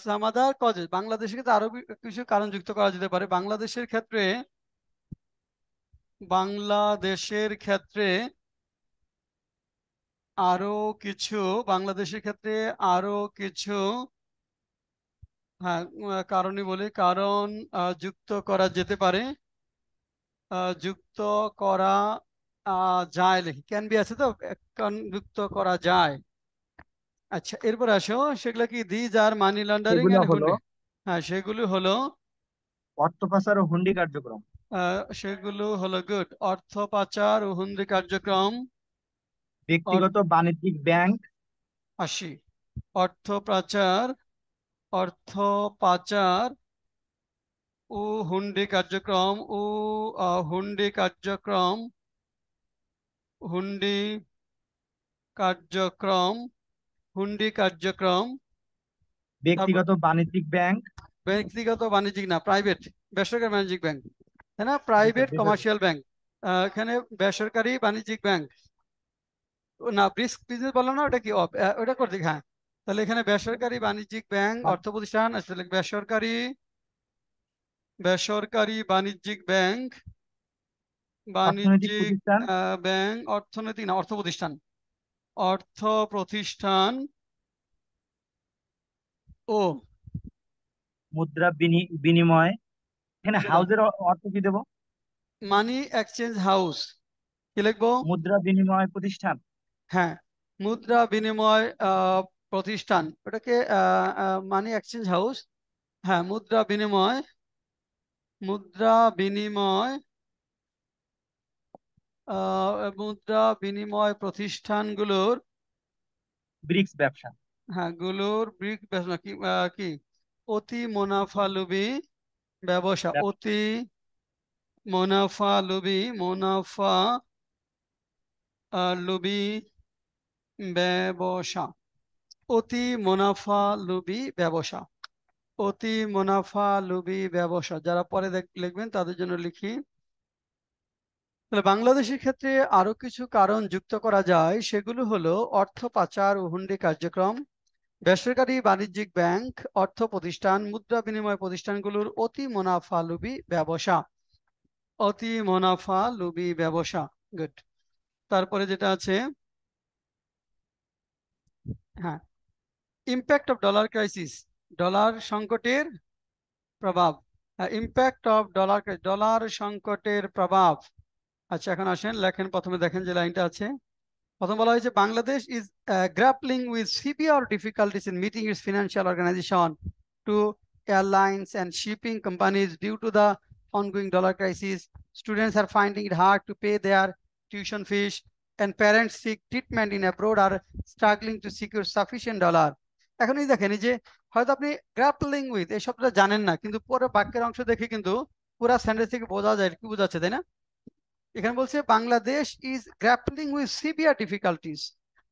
সাম আদার কজেস, বাংলাদেশের ক্ষেত্রে আরো কিছু কারণ যুক্ত করা যেতে পারে। বাংলাদেশের ক্ষেত্রে আরো কিছু, বাংলাদেশের ক্ষেত্রে আরো কিছু, হ্যাঁ, কারণই বলি, কারণ যুক্ত করা যেতে পারে, যুক্ত করা যায় লিখি, ক্যান বি আছে তো, যুক্ত করা যায়। আচ্ছা, এরপর আসো, সেগুলো কি, দিজ আর মানি লন্ডারিং সেগুলো এন্ড হলো হুন্ডি। হ্যাঁ, সেগুলো হলো, অর্থ পাচার ও হুন্ডি কার্যক্রম। সেগুলো হলো গুড, অর্থ পাচার ও হুন্ডি কার্যক্রম। ব্যক্তিগত বাণিজ্যিক ব্যাংক। আসি, অর্থ পাচার, অর্থ পাচার ও হুন্ডি কার্যক্রম, ও হুন্ডি কার্যক্রম, হুন্ডি কার্যক্রম, হুন্ডি কার্যক্রম। তারপর ব্যক্তিগত বাণিজ্যিক ব্যাংক। ব্যক্তিগত বাণিজ্যিক না, প্রাইভেট, বেসরকারি বাণিজ্যিক ব্যাংক, তাই না, জি স্যার, প্রাইভেট বেসরকারি। Commercial bank. এখানে বেসরকারি বাণিজ্যিক ব্যাংক, না ব্রিস্ক বিজনেস বললাম না, ওটা কি, ওটা করতে, হ্যাঁ। তাহলে এখানে বেসরকারি বাণিজ্যিক ব্যাংক, অর্থ প্রতিষ্ঠান, আসলে বেসরকারি, বেসরকারি বাণিজ্যিক ব্যাংক, অর্থনৈতিক বাণিজ্যিক প্রতিষ্ঠান। ব্যাংক, অর্থনৈতিক না, অর্থ প্রতিষ্ঠান, অর্থ প্রতিষ্ঠান ও মুদ্রা বিনিময়। এখানে হাউজের অর্থ কি দেবো? মানি এক্সচেঞ্জ হাউস, কি লিখবো? মুদ্রা বিনিময় প্রতিষ্ঠান। হ্যাঁ, মুদ্রা বিনিময় প্রতিষ্ঠান, ওটাকে মানি এক্সচেঞ্জ হাউস। হ্যাঁ, মুদ্রা বিনিময়, মুদ্রা বিনিময়, মুদ্রা বিনিময় প্রতিষ্ঠানগুলোর, ব্রিক্স ব্যবসা। হ্যাঁ, গুলোর ব্রিক ব্যবসা কি, কি, অতি মুনাফালোভী ব্যবসা, ব্যবসা। অতি মুনাফালোভী, মুনাফা লোভী ব্যবসা, অতি মুনাফালোভী ব্যবসা, অতি মুনাফালোভী ব্যবসা। যারা পরে লিখবেন তাদের জন্য লিখি। তাহলে বাংলাদেশের ক্ষেত্রে আরো কিছু কারণ যুক্ত করা যায়, সেগুলো হলো অর্থ পাচার ও হুন্ডি কার্যক্রম, বেসরকারি বাণিজ্যিক ব্যাংক, অর্থ প্রতিষ্ঠান, মুদ্রা বিনিময় প্রতিষ্ঠানগুলোর অতি মুনাফালোভী ব্যবসা, অতি মুনাফালোভী ব্যবসা। গুড। তারপরে যেটা আছে, হ্যাঁ, impact of dollar crisis, dollar সংকটের প্রভাব, ইম্প্যাক্ট অফ ডলার, ডলার সংকটের প্রভাব। আচ্ছা, এখন আসেন লেখেন, প্রথমে দেখেন যে লাইনটা আছে, প্রথম বলা হয়েছে Bangladesh is grappling with severe difficulties in meeting its financial organisation to airlines and shipping companies due to the ongoing dollar crisis. Students are finding it hard to pay their tuition fees, and parents seek treatment in abroad are struggling to secure sufficient dollar. এখন এই দেখেন, এই যে হয়তো আপনি গ্রাপলিং উইথ এই শব্দটা জানেন না, কিন্তু পুরো বাক্যের অংশ দেখে কিন্তু পুরো সেন্টেন্স থেকে বোঝা যায় কি বোঝাচ্ছে, তাই না? এখানে বলছে Bangladesh is grappling with severe difficulties,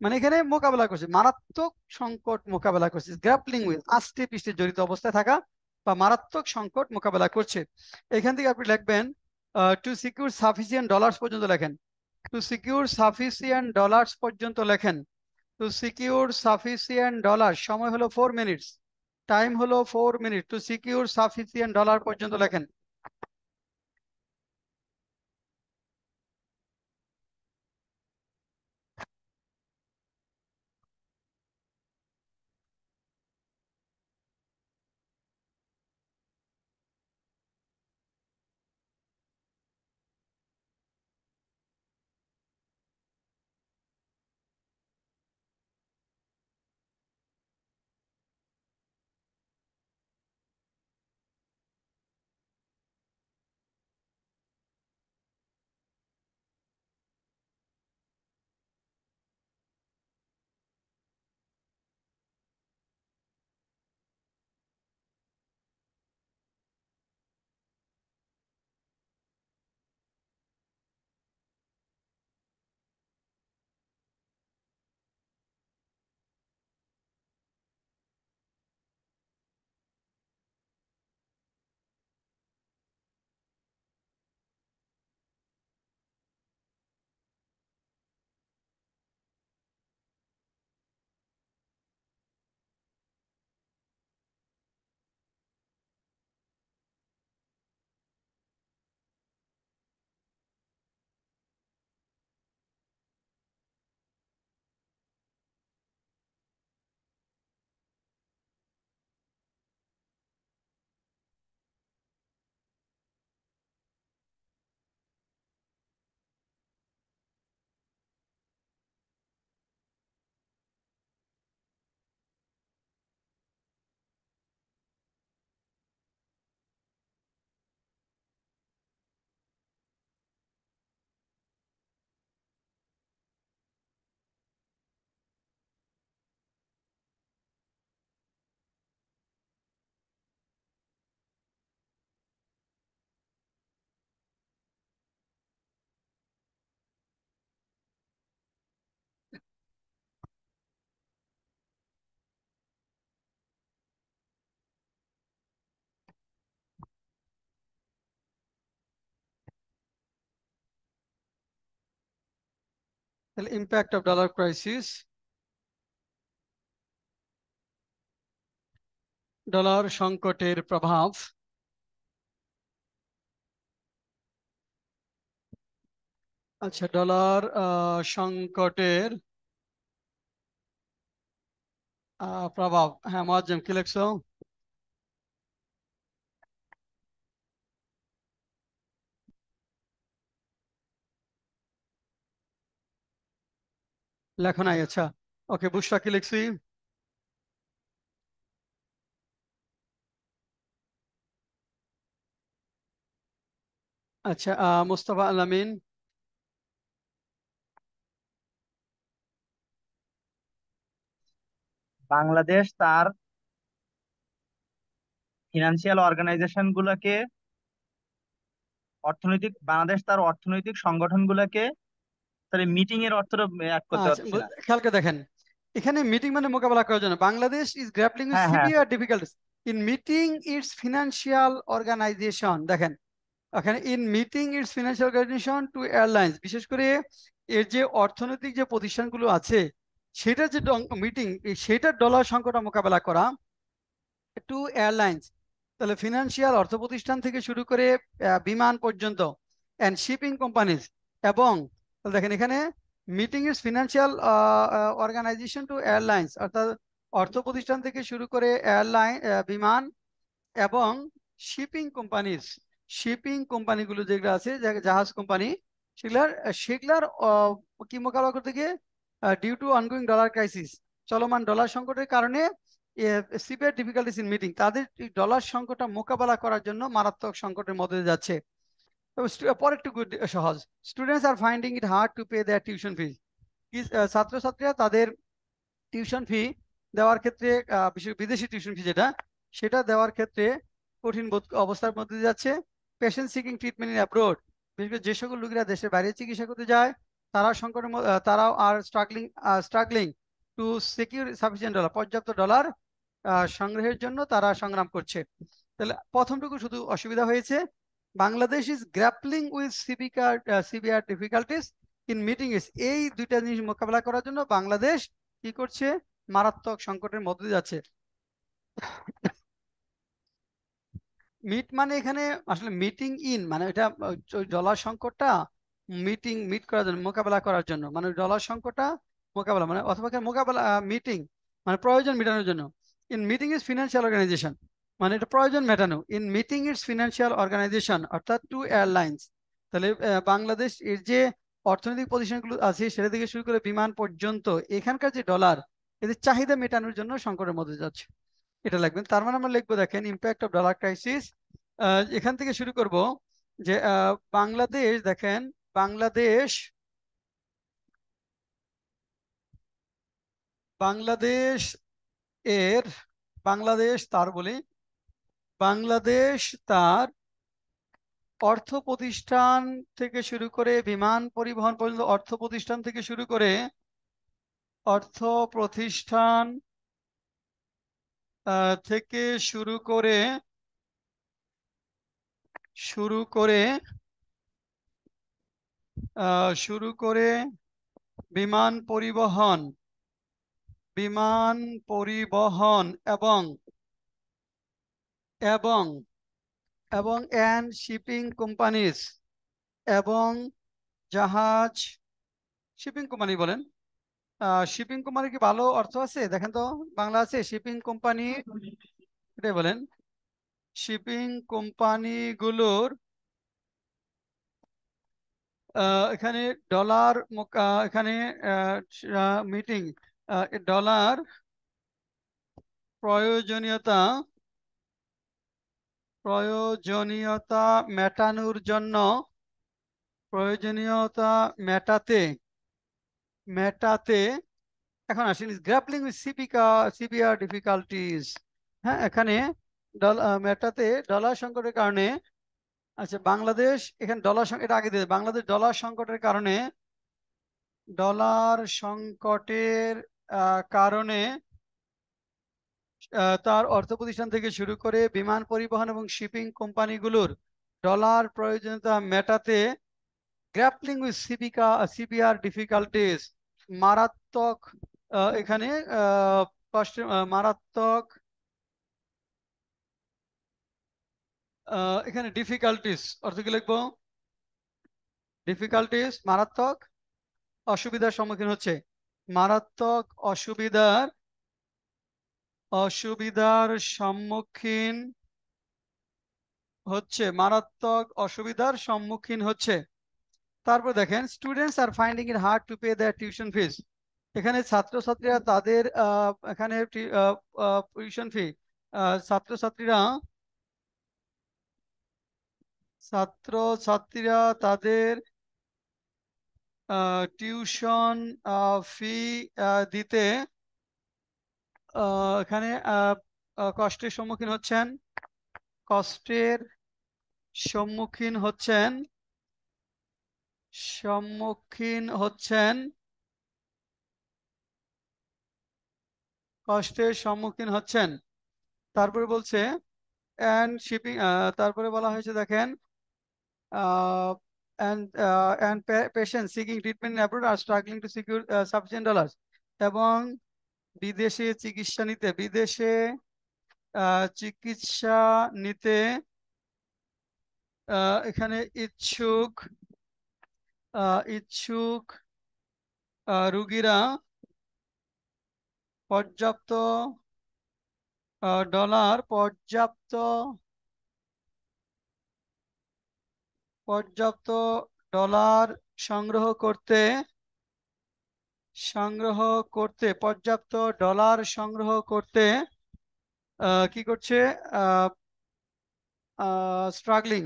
মানে এখানে মোকাবেলা করছে, মারাত্মক সংকট মোকাবেলা করছে, গ্রাপলিং উইথ আষ্টে পৃষ্ঠে জড়িত অবস্থায় থাকা বা মারাত্মক সংকট মোকাবেলা করছে। এখান থেকে আপনি লিখবেন টু সিকিউর সাফিসিয়েন্ট ডলার্স পর্যন্ত লেখেন, টু সিকিউর সাফিসিয়েন্ট ডলার্স পর্যন্ত লেখেন, টু সিকিউর সাফিসিয়েন্ট ডলার, সময় হলো 4 মিনিটস, টাইম হলো 4 minute, to secure sufficient dollar পর্যন্ত লেখেন। তাহলে impact of dollar crisis, dollar সংকটের প্রভাব। আচ্ছা, ডলার সংকটের প্রভাব। হ্যাঁ মুয়াজ্জম, কি লিখছো? লেখো নাই? আচ্ছা, ওকে। বুশরা, কি লিখছি? আচ্ছা, মুস্তাফা আলামিন। বাংলাদেশ তার ফিনান্সিয়াল অর্গানাইজেশন গুলোকে বাংলাদেশ তার অর্থনৈতিক সংগঠন গুলোকে তাহলে মিটিং এর অর্থ এক করতে আচ্ছা, পারছি না। খেয়াল করে দেখেন, এখানে মিটিং মানে মোকাবেলা করার জন্য। বাংলাদেশ ইজ গ্রাপলিং উইথ হ্যাঁ হ্যাঁ severe difficulties in meeting its financial organization. দেখেন ওখানে in meeting its financial organisation to airlines, বিশেষ করে এর যে অর্থনৈতিক যে প্রতিষ্ঠানগুলো আছে সেটার যে মিটিং, সেটার ডলার সংকট মোকাবেলা করা টু এয়ারলাইন্স। তাহলে ফিনান্সিয়াল অর্থ প্রতিষ্ঠান থেকে শুরু করে বিমান পর্যন্ত, অ্যান্ড শিপিং কোম্পানিজ। এবং তাহলে দেখেন এখানে meeting is financial organisation to airlines, অর্থাৎ অর্থ প্রতিষ্ঠান থেকে শুরু করে এয়ারলাইন, বিমান এবং শিপিং কোম্পানিজ। শিপিং কোম্পানিগুলো যেগুলো আছে, জাহাজ কোম্পানি, সেগুলার সেগুলার কি মোকাবেলা করতে গিয়ে due to ongoing dollar crisis, চলমান ডলার সংকটের কারণে সিভিয়ার ডিফিকাল্টিস ইন মিটিং, তাদের ডলার সংকটটা মোকাবেলা করার জন্য মারাত্মক সংকটের মধ্যে দিয়ে যাচ্ছে। পরেরটুকু সহজ। Students are finding it hard to pay their tuition fees. ছাত্রছাত্রীরা তাদের টিউশন ফি দেওয়ার ক্ষেত্রে, বিশেষ বিদেশি টিউশন ফি যেটা, সেটা দেওয়ার ক্ষেত্রে কঠিন অবস্থার মধ্যে দিয়ে যাচ্ছে। Patient seeking treatment in abroad, বিশেষ করে যে সকল লোকেরা দেশের বাইরে চিকিৎসা করতে যায় তারা সংকটের তারাও আর struggling to secure sufficient dollar, পর্যাপ্ত ডলার সংগ্রহের জন্য তারা সংগ্রাম করছে। তাহলে প্রথমটুকু শুধু অসুবিধা হয়েছে, Bangladesh is grappling with severe difficulties in meeting its, এই দুইটা জিনিস মোকাবেলা করার জন্য বাংলাদেশ কি করছে, মারাত্মক সংকটের মধ্যে দিয়ে যাচ্ছে। মিট মানে এখানে আসলে মিটিং ইন মানে এটা ওই ডলার সংকটটা মিট করার জন্য, মোকাবেলা করার জন্য, মানে ডলার সংকটটা মোকাবেলা মানে, অথবা মোকাবেলা মিটিং মানে প্রয়োজন মেটানোর জন্য। In meeting is financial organization মানে এটা প্রয়োজন মেটানো। In meeting its financial organization অর্থাৎ টু এয়ারলাইন্স। তাহলে বাংলাদেশ এর যে অর্থনৈতিক প্রতিষ্ঠানগুলো আছে সেটা থেকে শুরু করে বিমান পর্যন্ত, এখানকার যে ডলার, এদের চাহিদা মেটানোর জন্য সংকটের মধ্যে যাচ্ছে, এটা লিখবেন। তার মানে আমরা লিখবো, দেখেন ইম্প্যাক্ট অফ ডলার ক্রাইসিস। এখান থেকে শুরু করব যে বাংলাদেশ, দেখেন বাংলাদেশ, বাংলাদেশ এর, বাংলাদেশ তার বলি, বাংলাদেশ তার অর্থ প্রতিষ্ঠান থেকে শুরু করে বিমান পরিবহন পর্যন্ত, অর্থ প্রতিষ্ঠান থেকে শুরু করে, অর্থ প্রতিষ্ঠান থেকে শুরু করে শুরু করে শুরু করে বিমান পরিবহন, বিমান পরিবহন এবং এবং এবং অ্যান্ড শিপিং কোম্পানিজ, এবং জাহাজ শিপিং কোম্পানি বলেন। শিপিং কোম্পানি কি ভালো অর্থ আছে? দেখেন তো বাংলা আছে শিপিং কোম্পানি, এটাই বলেন। শিপিং কোম্পানিগুলোর এখানে ডলার এখানে মিটিং ডলার প্রয়োজনীয়তা প্রয়োজনীয়তা মেটানোর জন্য, প্রয়োজনীয়তা মেটাতে মেটাতে এখন আসেন গ্রাপলিং উইথ সিভিয়ার ডিফিকাল্টিজ। হ্যাঁ, এখানে মেটাতে ডলার সংকটের কারণে, আচ্ছা বাংলাদেশ এখানে ডলার এটা আগে দিয়ে, বাংলাদেশ ডলার সংকটের কারণে, ডলার সংকটের কারণে তার অর্থ প্রতিষ্ঠান থেকে শুরু করে বিমান পরিবহন এবং শিপিং কোম্পানিগুলোর ডলার প্রয়োজনীয়তা মেটাতে গ্র্যাপলিং উইথ সিভিয়ার ডিফিকাল্টিস, মারাত্মক এখানে কষ্ট, মারাত্মক এখানে ডিফিকাল্টিস অর্থ কি লিখবো? ডিফিকাল্টিস মারাত্মক অসুবিধার সম্মুখীন হচ্ছে, মারাত্মক অসুবিধার সম্মুখীন হচ্ছে, মারাত্মক অসুবিধার সম্মুখীন হচ্ছে। তারপর দেখেন students are finding it hard to pay their tuition fees, এখানে ছাত্রছাত্রীরা তাদের এখানে টিউশন ফি, ছাত্রছাত্রীরা ছাত্রছাত্রীরা তাদের টিউশন ফি দিতে এখানে কষ্টের সম্মুখীন হচ্ছেন, কষ্টের সম্মুখীন হচ্ছেন, সম্মুখীন হচ্ছেন, কষ্টের সম্মুখীন হচ্ছেন। তারপরে বলছে অ্যান্ড শিপিং, তারপরে বলা হয়েছে দেখেন and patients seeking treatment in abroad are struggling to secure sufficient dollars, এবং বিদেশে চিকিৎসা নিতে, বিদেশে চিকিৎসা নিতে এখানে ইচ্ছুক ইচ্ছুক রুগীরা পর্যাপ্ত ডলার পর্যাপ্ত ডলার সংগ্রহ করতে পর্যাপ্ত ডলার সংগ্রহ করতে কি করছে? স্ট্রাগলিং,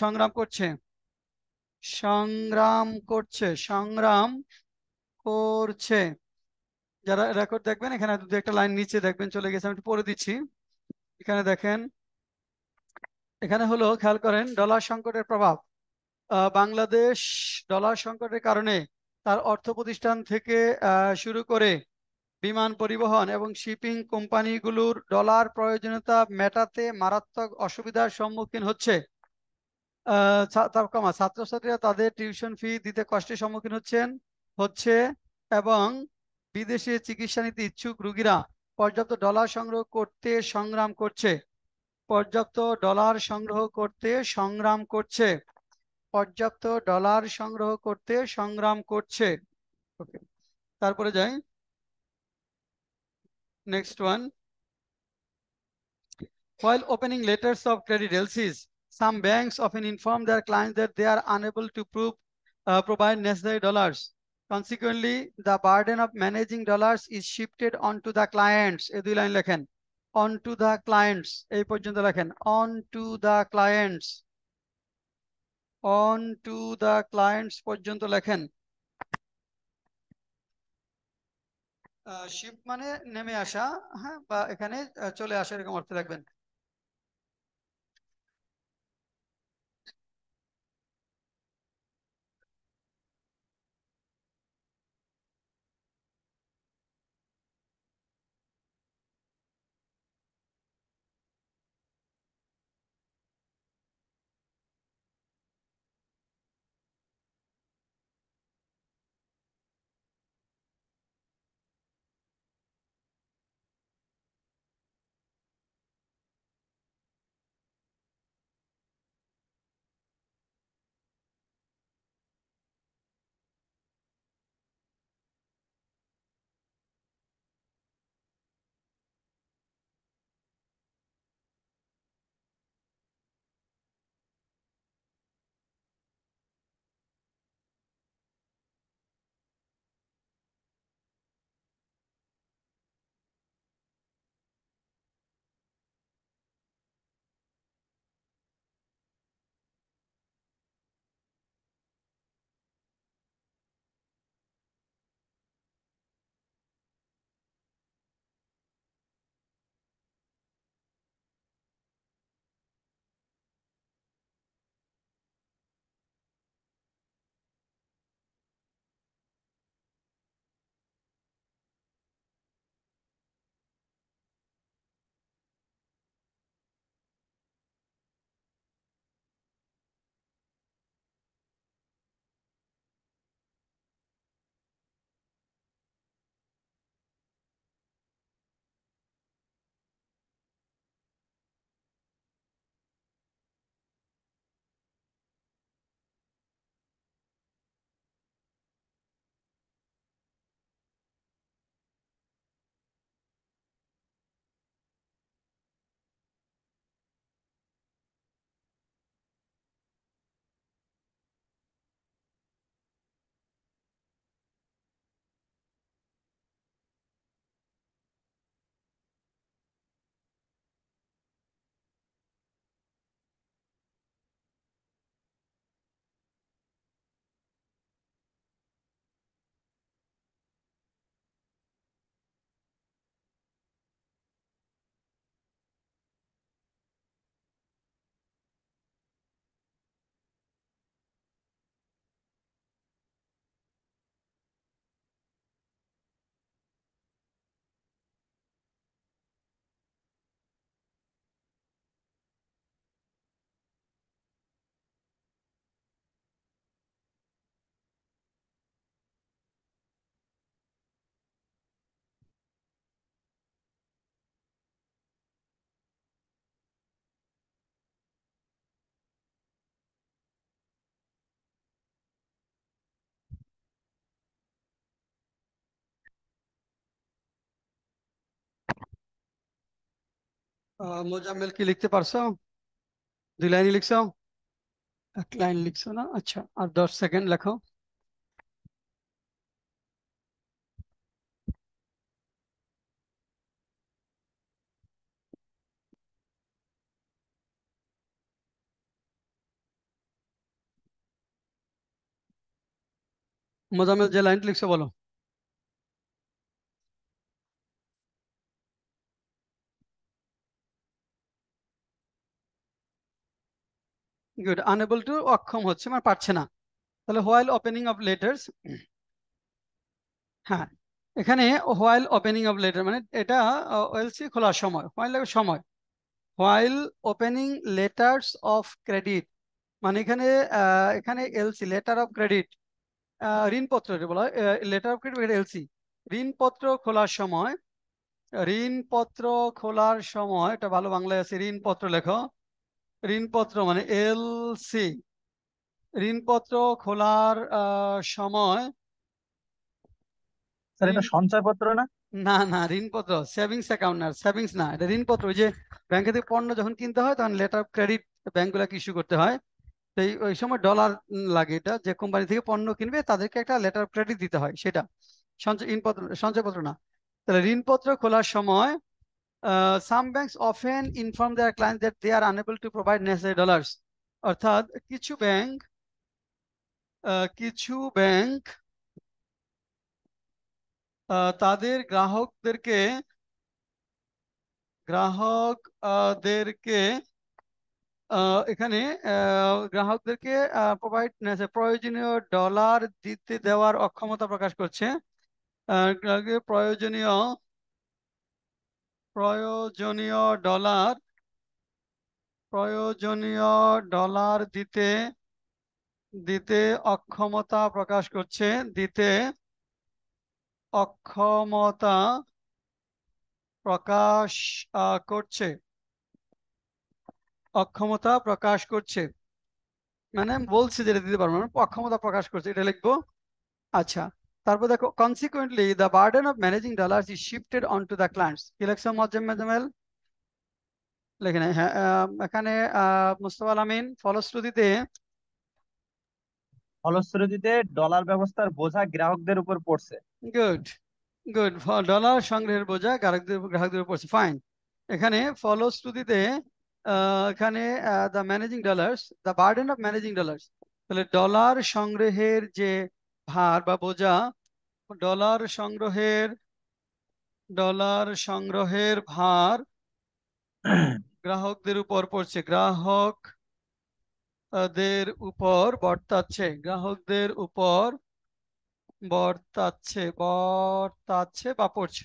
সংগ্রাম করছে, সংগ্রাম করছে। যারা রেকর্ড দেখবেন এখানে দু একটা লাইন নিচে দেখবেন চলে গেছে, আমি একটু পড়ে দিচ্ছি। এখানে দেখেন, এখানে হলো খেয়াল করেন ডলার সংকটের প্রভাব। বাংলাদেশ ডলার সংকটের কারণে তার অর্থ প্রতিষ্ঠান থেকে শুরু করে বিমান পরিবহন এবং শিপিং কোম্পানিগুলোর ডলার প্রয়োজনীয়তা মেটাতে মারাত্মক অসুবিধার সম্মুখীন হচ্ছে। ছাত্রছাত্রীরা তাদের টিউশন ফি দিতে কষ্টের সম্মুখীন হচ্ছে এবং বিদেশে চিকিৎসা নিতে ইচ্ছুক রোগীরা পর্যাপ্ত ডলার সংগ্রহ করতে সংগ্রাম করছে, পর্যাপ্ত ডলার সংগ্রহ করতে সংগ্রাম করছে, পর্যাপ্ত ডলার সংগ্রহ করতে সংগ্রাম করছে। ওকে, তারপরে যাই next one. While opening letters of credit LCs, some banks often inform their clients that they are unable to provide necessary dollars. Consequently, the burden of managing dollars is shifted onto the clients. এই দুই লাইন লেখেন, onto the clients, এই পর্যন্ত লেখেন, onto the clients, onto the clients পর্যন্ত লেখেন। শিফট মানে নেমে আসা, হ্যাঁ, বা এখানে চলে আসা, এরকম অর্থ রাখবেন। মোজাম্মেল কি লিখতে পারছো? 2 লাইনই লিখছো? 1 লাইন লিখছো না? আচ্ছা, আর 10 সেকেন্ড লেখো। মোজাম্মেল যে লাইন লিখছো বলো। গুড। আনএবল টু অক্ষম হচ্ছে, মানে পারছে না। তাহলে হোয়াইল ওপেনিং অফ লেটার্স। হ্যাঁ, এখানে হোয়াইল ওপেনিং অফ লেটার মানে এটা ওএলসি খোলার সময়, হোয়াইল সময়। While opening letters of credit, মানে এখানে এখানে এলসি লেটার অফ ক্রেডিট, ঋণপত্র যেটা বলা হয় লেটার অফ ক্রেডিট, এলসি। ঋণপত্র খোলার সময়, ঋণপত্র খোলার সময়, এটা ভালো বাংলায় আছে, ঋণপত্র লেখো। ঋণপত্র মানে এলসি। ঋণপত্র খোলার সময়। স্যার ঋণ এটা সঞ্চয়পত্র না? না না, ঋণপত্র সেভিংস অ্যাকাউন্ট না, সেভিংস না, এটা ঋণপত্র। ওই যে ব্যাংকে থেকে পণ্য যখন কিনতে হয় তখন লেটার অফ ক্রেডিট ব্যাংকগুলোকে ইস্যু করতে হয়। তো ওই সময় ডলার লাগে, এটা যে কোম্পানি থেকে পণ্য কিনবে তাদেরকে একটা লেটার অফ ক্রেডিট দিতে হয়, সেটা সঞ্চয় ঋণপত্র, সঞ্চয়পত্র না। তাহলে ঋণপত্র খোলার সময় some banks often inform their client that they are unable to provide necessary dollars. অর্থাৎ কিছু ব্যাংক তাদের গ্রাহকদেরকে এখানে গ্রাহকদেরকে প্রোভাইড প্রয়োজনীয় ডলার দিতে দেওয়ার অক্ষমতা প্রকাশ করছে। প্রয়োজনীয় প্রয়োজনীয় ডলার প্রয়োজনীয় ডলার দিতে দিতে অক্ষমতা প্রকাশ করছে, দিতে অক্ষমতা প্রকাশ করছে, অক্ষমতা প্রকাশ করছে, মানে বলছে যেটা দিতে পারবো না, অক্ষমতা প্রকাশ করছে, এটা লিখবো। আচ্ছা, তারপর দেখো consequently the burden of managing dollars is shifted on to the clients. কি লেখছো মোজাম্মেল? লেখে নাই, হ্যাঁ। এখানে মুস্তফা আল আমিন, ফলশ্রুতিতে। ফলশ্রুতিতে ডলার ব্যবস্থার বোঝা গ্রাহকদের উপর পড়ছে। Good, good. ডলার সংগ্রহের বোঝা গ্রাহকদের উপর পড়ছে, ফাইন। এখানে ফলশ্রুতিতে এখানে the managing dollars, the burden of managing dollars, তাহলে ডলার সংগ্রহের যে ভার বা বোঝা, ডলার সংগ্রহের ডলার সংগ্রহের ভার গ্রাহকদের উপর পড়ছে, গ্রাহকদের উপর বর্তাচ্ছে, গ্রাহকদের উপর বর্তাচ্ছে বা পড়ছে,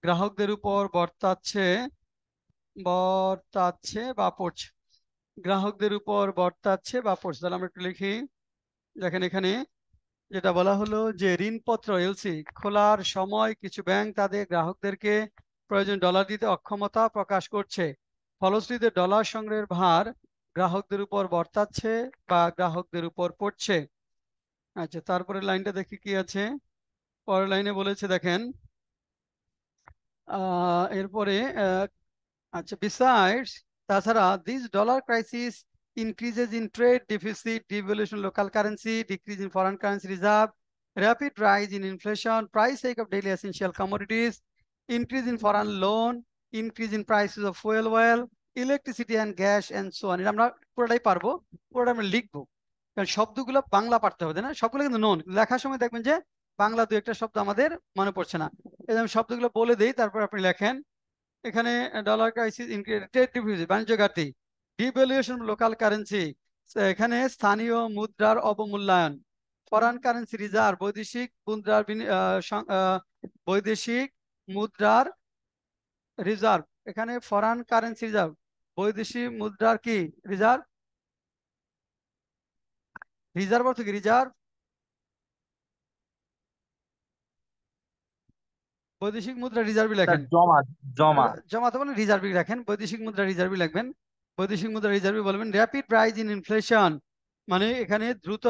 গ্রাহকদের উপর বর্তাচ্ছে বা পড়ছে, গ্রাহকদের উপর বর্তাচ্ছে বা পড়ছে। তাহলে আমরা একটু লিখি। দেখেন এখানে যেটা বলা হলো যে ঋণপত্র এলসি খোলার সময় কিছু ব্যাংক তাদের গ্রাহকদেরকে প্রয়োজন ডলার দিতে অক্ষমতা প্রকাশ করছে, ফলশ্রুতিতে ডলার সংগ্রহের ভার গ্রাহকদের উপর বর্তাচ্ছে বা গ্রাহকদের উপর পড়ছে। আচ্ছা, তারপরে লাইনটা দেখি কি আছে। পরের লাইনে বলেছে দেখেন, এরপরে আচ্ছা, বিসাইডস, তাছাড়া this dollar crisis increases in trade deficit, devaluation of local currency, decrease in foreign currency reserve, rapid rise in inflation, price hike of daily essential commodities, increase in foreign loan, increase in prices of fuel oil, electricity and gas and so on. এটা আমরা পুরোটাই পারবো, পুরোটা আমরা লিখবো, কারণ শব্দগুলো বাংলা পারতে হবে, তাই না? সবগুলো কিন্তু নন, লেখার সময় দেখবেন যে বাংলা দু একটা শব্দ আমাদের মনে পড়ছে না। এই যে আমি শব্দগুলো বলে দিই, তারপর আপনি লেখেন। এখানে ডলার ক্রাইসিস, ট্রেড ডিফিসিট বাণিজ্য ঘাটতি, ডিভ্যালুয়েশন লোকাল কারেন্সি, এখানে স্থানীয় মুদ্রার অবমূল্যায়ন, ফরেন কারেন্সি রিজার্ভ বৈদেশিক মুদ্রার রিজার্ভ, এখানে ফরেন কারেন্সি রিজার্ভ বৈদেশিক মুদ্রার কি রিজার্ভ, রিজার্ভ অর্থ কি রিজার্ভ, বৈদেশিক মুদ্রা রিজার্ভই স্যার লেখেন। জমা। জমা। জমাতে বলেন রিজার্ভই লেখেন, বৈদেশিক মুদ্রা রিজার্ভই লিখবেন, বৈদেশিক মুদ্রা রিজার্ভই বলবেন। র্যাপিড রাইজ ইন ইনফ্লেশন, মানে এখানে দ্রুত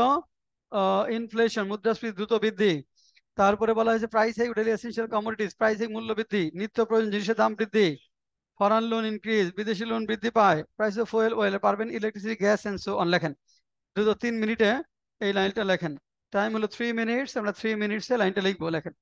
ইনফ্লেশন, মুদ্রাস্ফীতি দ্রুত বৃদ্ধি। তারপরে বলা হয়েছে price hike daily essential commodities, price hike মূল্য বৃদ্ধি, নিত্য প্রয়োজন জিনিসের দাম বৃদ্ধি। ফরেন লোন ইনক্রিজ, বিদেশি লোন বৃদ্ধি পায়, প্রাইস অফ ফুয়েল অয়েল পারবেন, electricity, gas and so on লেখেন। দ্রুত 3 মিনিটে এই লাইনটা লেখেন। টাইম হলো 3 মিনিটস, আমরা 3 মিনিটসে লাইনটা লিখবো, লেখেন।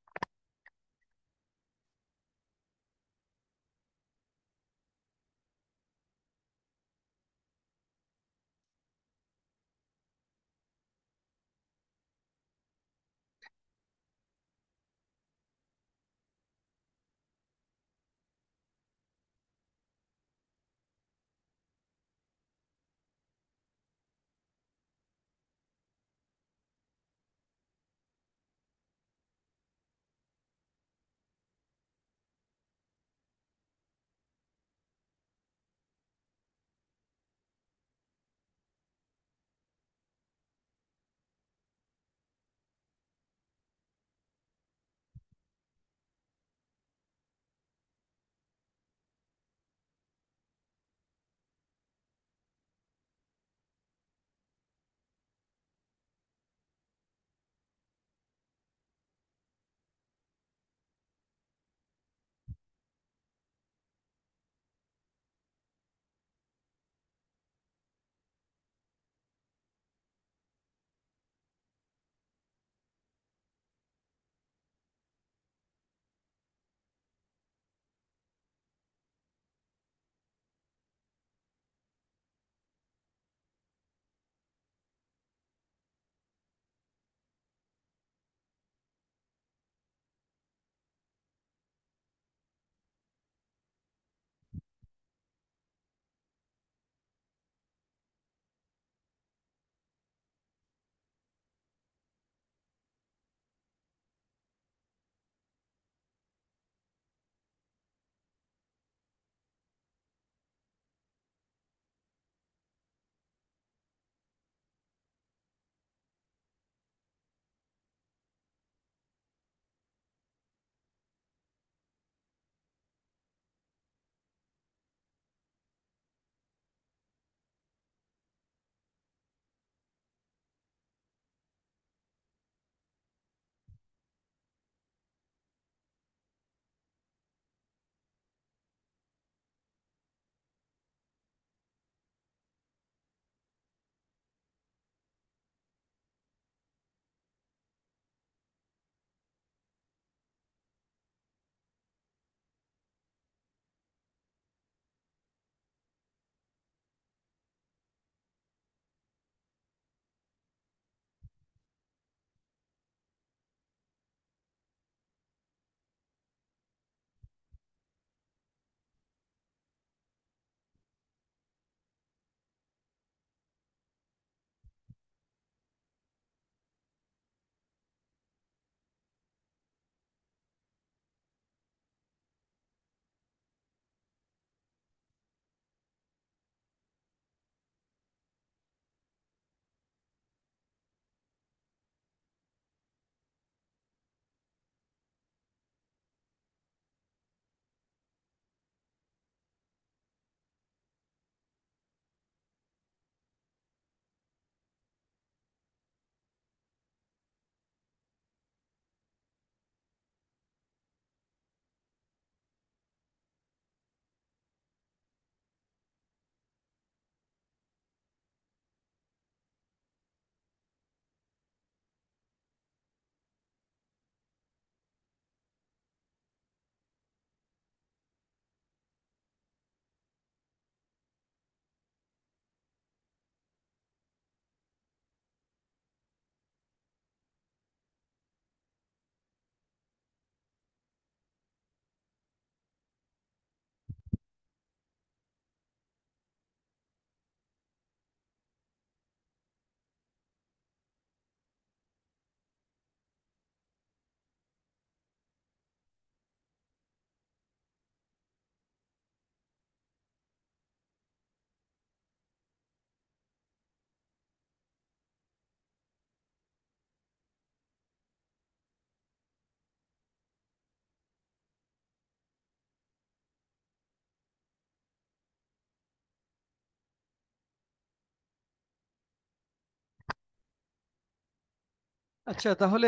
আচ্ছা, তাহলে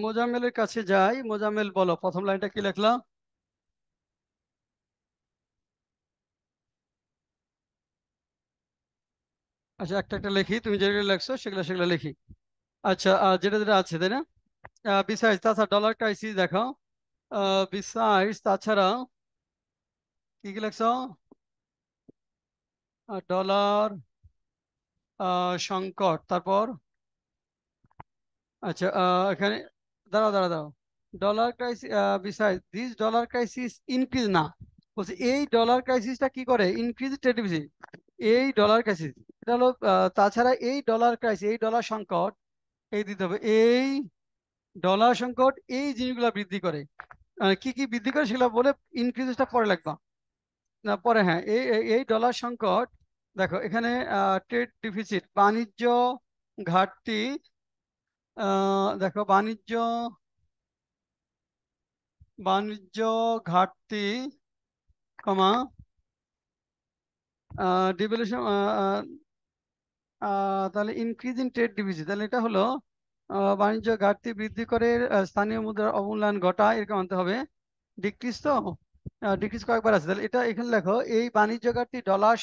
মোজাম্মেলের কাছে যাই। মোজাম্মেল, বলো প্রথম লাইনটা কি লিখলা? আচ্ছা, একটা একটা লিখি, তুমি যেগুলো লেখছো সেগুলো সেগুলো লিখি। আচ্ছা, যেটা যেটা আছে তাই না। বিসাইজ, তাছাড়া ডলার ক্রাইসিস দেখো। বিসাইজ, তাছাড়া কি কি লেখছো? ডলার সংকট, তারপর আচ্ছা এখানে দাঁড়াও দাঁড়াও দাঁড়াও। Dollar crisis, besides this dollar crisis increase না, বলছে এই ডলার ক্রাইসিসটা কি করে, ইনক্রিজ ট্রেড ডেফিসিট। এই ডলার ক্রাইসিস এটা হলো তাছাড়া এই ডলার ক্রাইসিস, এই ডলার সংকট, এই দিতে হবে, এই ডলার সংকট এই জিনিসগুলো বৃদ্ধি করে। কি কি বৃদ্ধি করে সেগুলো বলে ইনক্রিজটা পরে লাগবা না, পরে। হ্যাঁ, এই এই এই ডলার সংকট দেখো এখানে ট্রেড ডিফিসিট, বাণিজ্য ঘাটতি। দেখো বাণিজ্য বাণিজ্য ঘাটতি, কমা ডিভ্যালুয়েশন, তাহলে ইনক্রিজ ইন ট্রেড ডিফিসিট, তাহলে এটা হলো বাণিজ্য ঘাটতি বৃদ্ধি করে স্থানীয় মুদ্রার অবমূল্যায়ন ঘটায়, এরকম আনতে হবে। ডিক্রিজ তো ডিক্রিজ কয়েকবার আছে, তাহলে এটা এখানে লেখো এই বাণিজ্য ঘাটতি ডলার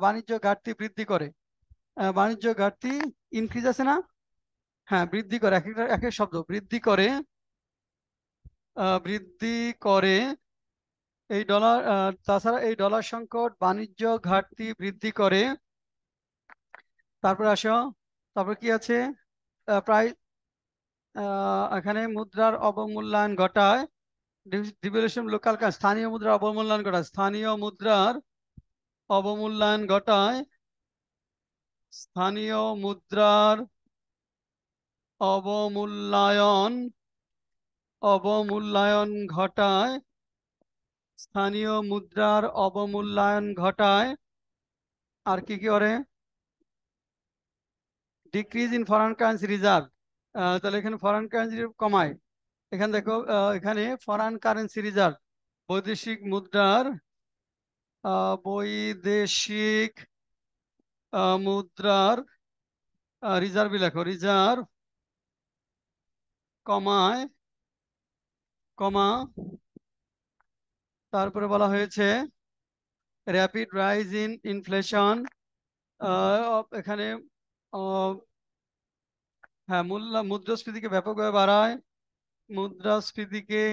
বাণিজ্য ঘাটতি বৃদ্ধি করে। বাণিজ্য ঘাটতি ইনক্রিজ আছে না, হ্যাঁ বৃদ্ধি করে, এক একটা এক এক শব্দ বৃদ্ধি করে, বৃদ্ধি করে এই ডলার, তাছাড়া এই ডলার সংকট বাণিজ্য ঘাটতি বৃদ্ধি করে। তারপর আসো, তারপর কি আছে, প্রায় এখানে মুদ্রার অবমূল্যায়ন ঘটায়। ডিভ্যালুয়েশন লোকাল কারেন্সি, স্থানীয় মুদ্রার অবমূল্যায়ন ঘটায়, স্থানীয় মুদ্রার অবমূল্যায়ন ঘটায়, স্থানীয় মুদ্রার অবমূল্যায়ন অবমূল্যায়ন ঘটায়, স্থানীয় মুদ্রার অবমূল্যায়ন ঘটায়। আর কি কি করে, decrease in foreign currency reserve, তাহলে এখানে ফরেন কারেন্সি কমায়। এখানে দেখো এখানে ফরেন কারেন্সি রিজার্ভ, বৈদেশিক মুদ্রার বৈদেশিক মুদ্রার রিজার্ভ লেখো, রিজার্ভ কমায়, কমা। তারপরে বলা হয়েছে র্যাপিড রাইজ ইন ইনফ্লেশন, এখানে আহ, হ্যাঁ মুদ্রাস্ফীতিকে ব্যাপকভাবে বাড়ায়, মুদ্রাস্ফীতিকে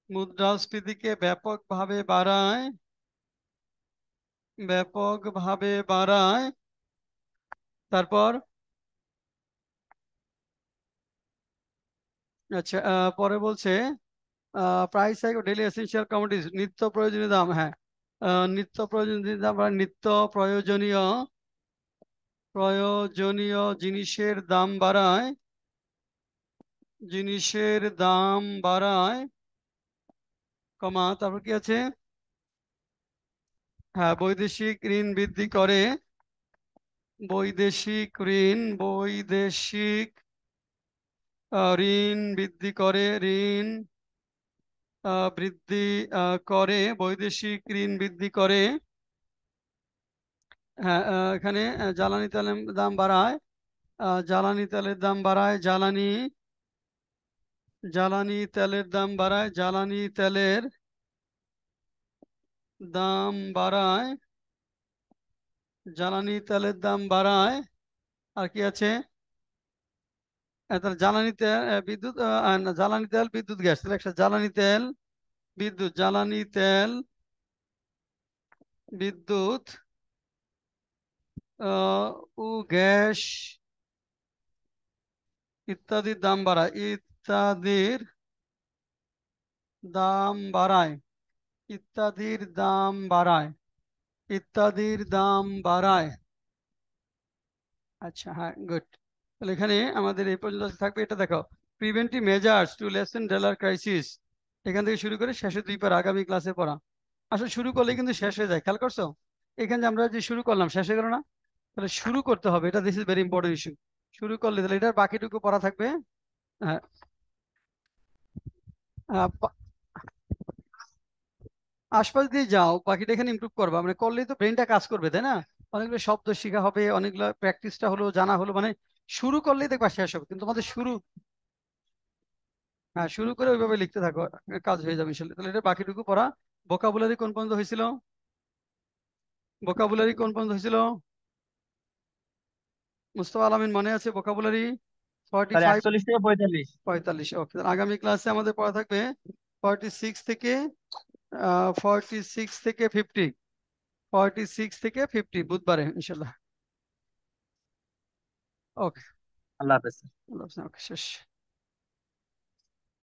মুদ্রাস্ফীতিকে ব্যাপকভাবে বাড়ায়, ব্যাপকভাবে বাড়ায়। তারপর আচ্ছা পরে বলছে price hike daily essential commodities, নিত্য প্রয়োজনীয় দাম। হ্যাঁ, নিত্য প্রয়োজনীয় দাম বা নিত্য প্রয়োজনীয় প্রয়োজনীয় জিনিসের দাম বাড়ায়, জিনিসের দাম বাড়ায়, কমা। তারপর কি আছে, হ্যাঁ বৈদেশিক ঋণ বৃদ্ধি করে, বৈদেশিক ঋণ বৃদ্ধি করে, ঋণ বৃদ্ধি করে, বৈদেশিক ঋণ বৃদ্ধি করে। হ্যাঁ এখানে জ্বালানি তেলের দাম বাড়ায়, জ্বালানি তেলের দাম বাড়ায়, জ্বালানি তেলের দাম বাড়ায়, জ্বালানি তেলের দাম বাড়ায়, জ্বালানি তেলের দাম বাড়ায়। আর কি আছে, তাহলে জ্বালানি তেল বিদ্যুৎ, না, জ্বালানি তেল বিদ্যুৎ গ্যাস, তাহলে একটা জ্বালানি তেল বিদ্যুৎ, জ্বালানি তেল বিদ্যুৎ আহ, ও গ্যাস ইত্যাদির দাম বাড়ায়, ইত্যাদির দাম বাড়ায়, ইত্যাদির দাম বাড়ায়, ইত্যাদির দাম বাড়ায়। আচ্ছা, হ্যাঁ, গুড। তাহলে এখানে আমাদের এই পর্যন্ত থাকবে। এটা দেখো, preventive measures two lesson dollar crisis, এখান থেকে শুরু করে শেষে 2 পার আগামী ক্লাসে পড়া। আসলে শুরু করলে কিন্তু শেষ হয়ে যায়, খেয়াল করছো? এখানে যে আমরা যে শুরু করলাম শেষ হয়ে গেল না, তাহলে শুরু করতে হবে, এটা this is very important issue. শুরু করলে তাহলে এটার বাকিটুকু পড়া থাকবে। হ্যাঁ, আহ, আশপাশ দিয়ে যাও, বাকিটা এখানে ইমপ্রুভ করবা, মানে করলেই তো ব্রেনটা কাজ করবে, তাই না? অনেকগুলো শব্দ শেখা হবে, অনেকগুলো প্র্যাকটিসটা হলো, জানা হলো, মানে শুরু করলেই দেখবা শেষ হবে, কিন্তু তোমাদের শুরু, হ্যাঁ শুরু করে ওইভাবে লিখতে থাকো, কাজ হয়ে যাবে ইনশাল্লাহ। তাহলে এটা বাকিটুকু পড়া। ভোকাবুলারি কোন পর্যন্ত হয়েছিল? ভোকাবুলারি কোন পর্যন্ত হয়েছিল? মুস্তফা আলামিন মনে আছে ভোকাবুলারি? স্যার 45 41 থেকে 45। 45। ওকে, আগামী ক্লাসে আমাদের পড়া থাকবে 46 থেকে 46 থেকে 50। 46 থেকে 50 বুধবারে ইনশাল্লাহ। ওকে, আল্লাহ হাফেজ। ওকে, শেষ।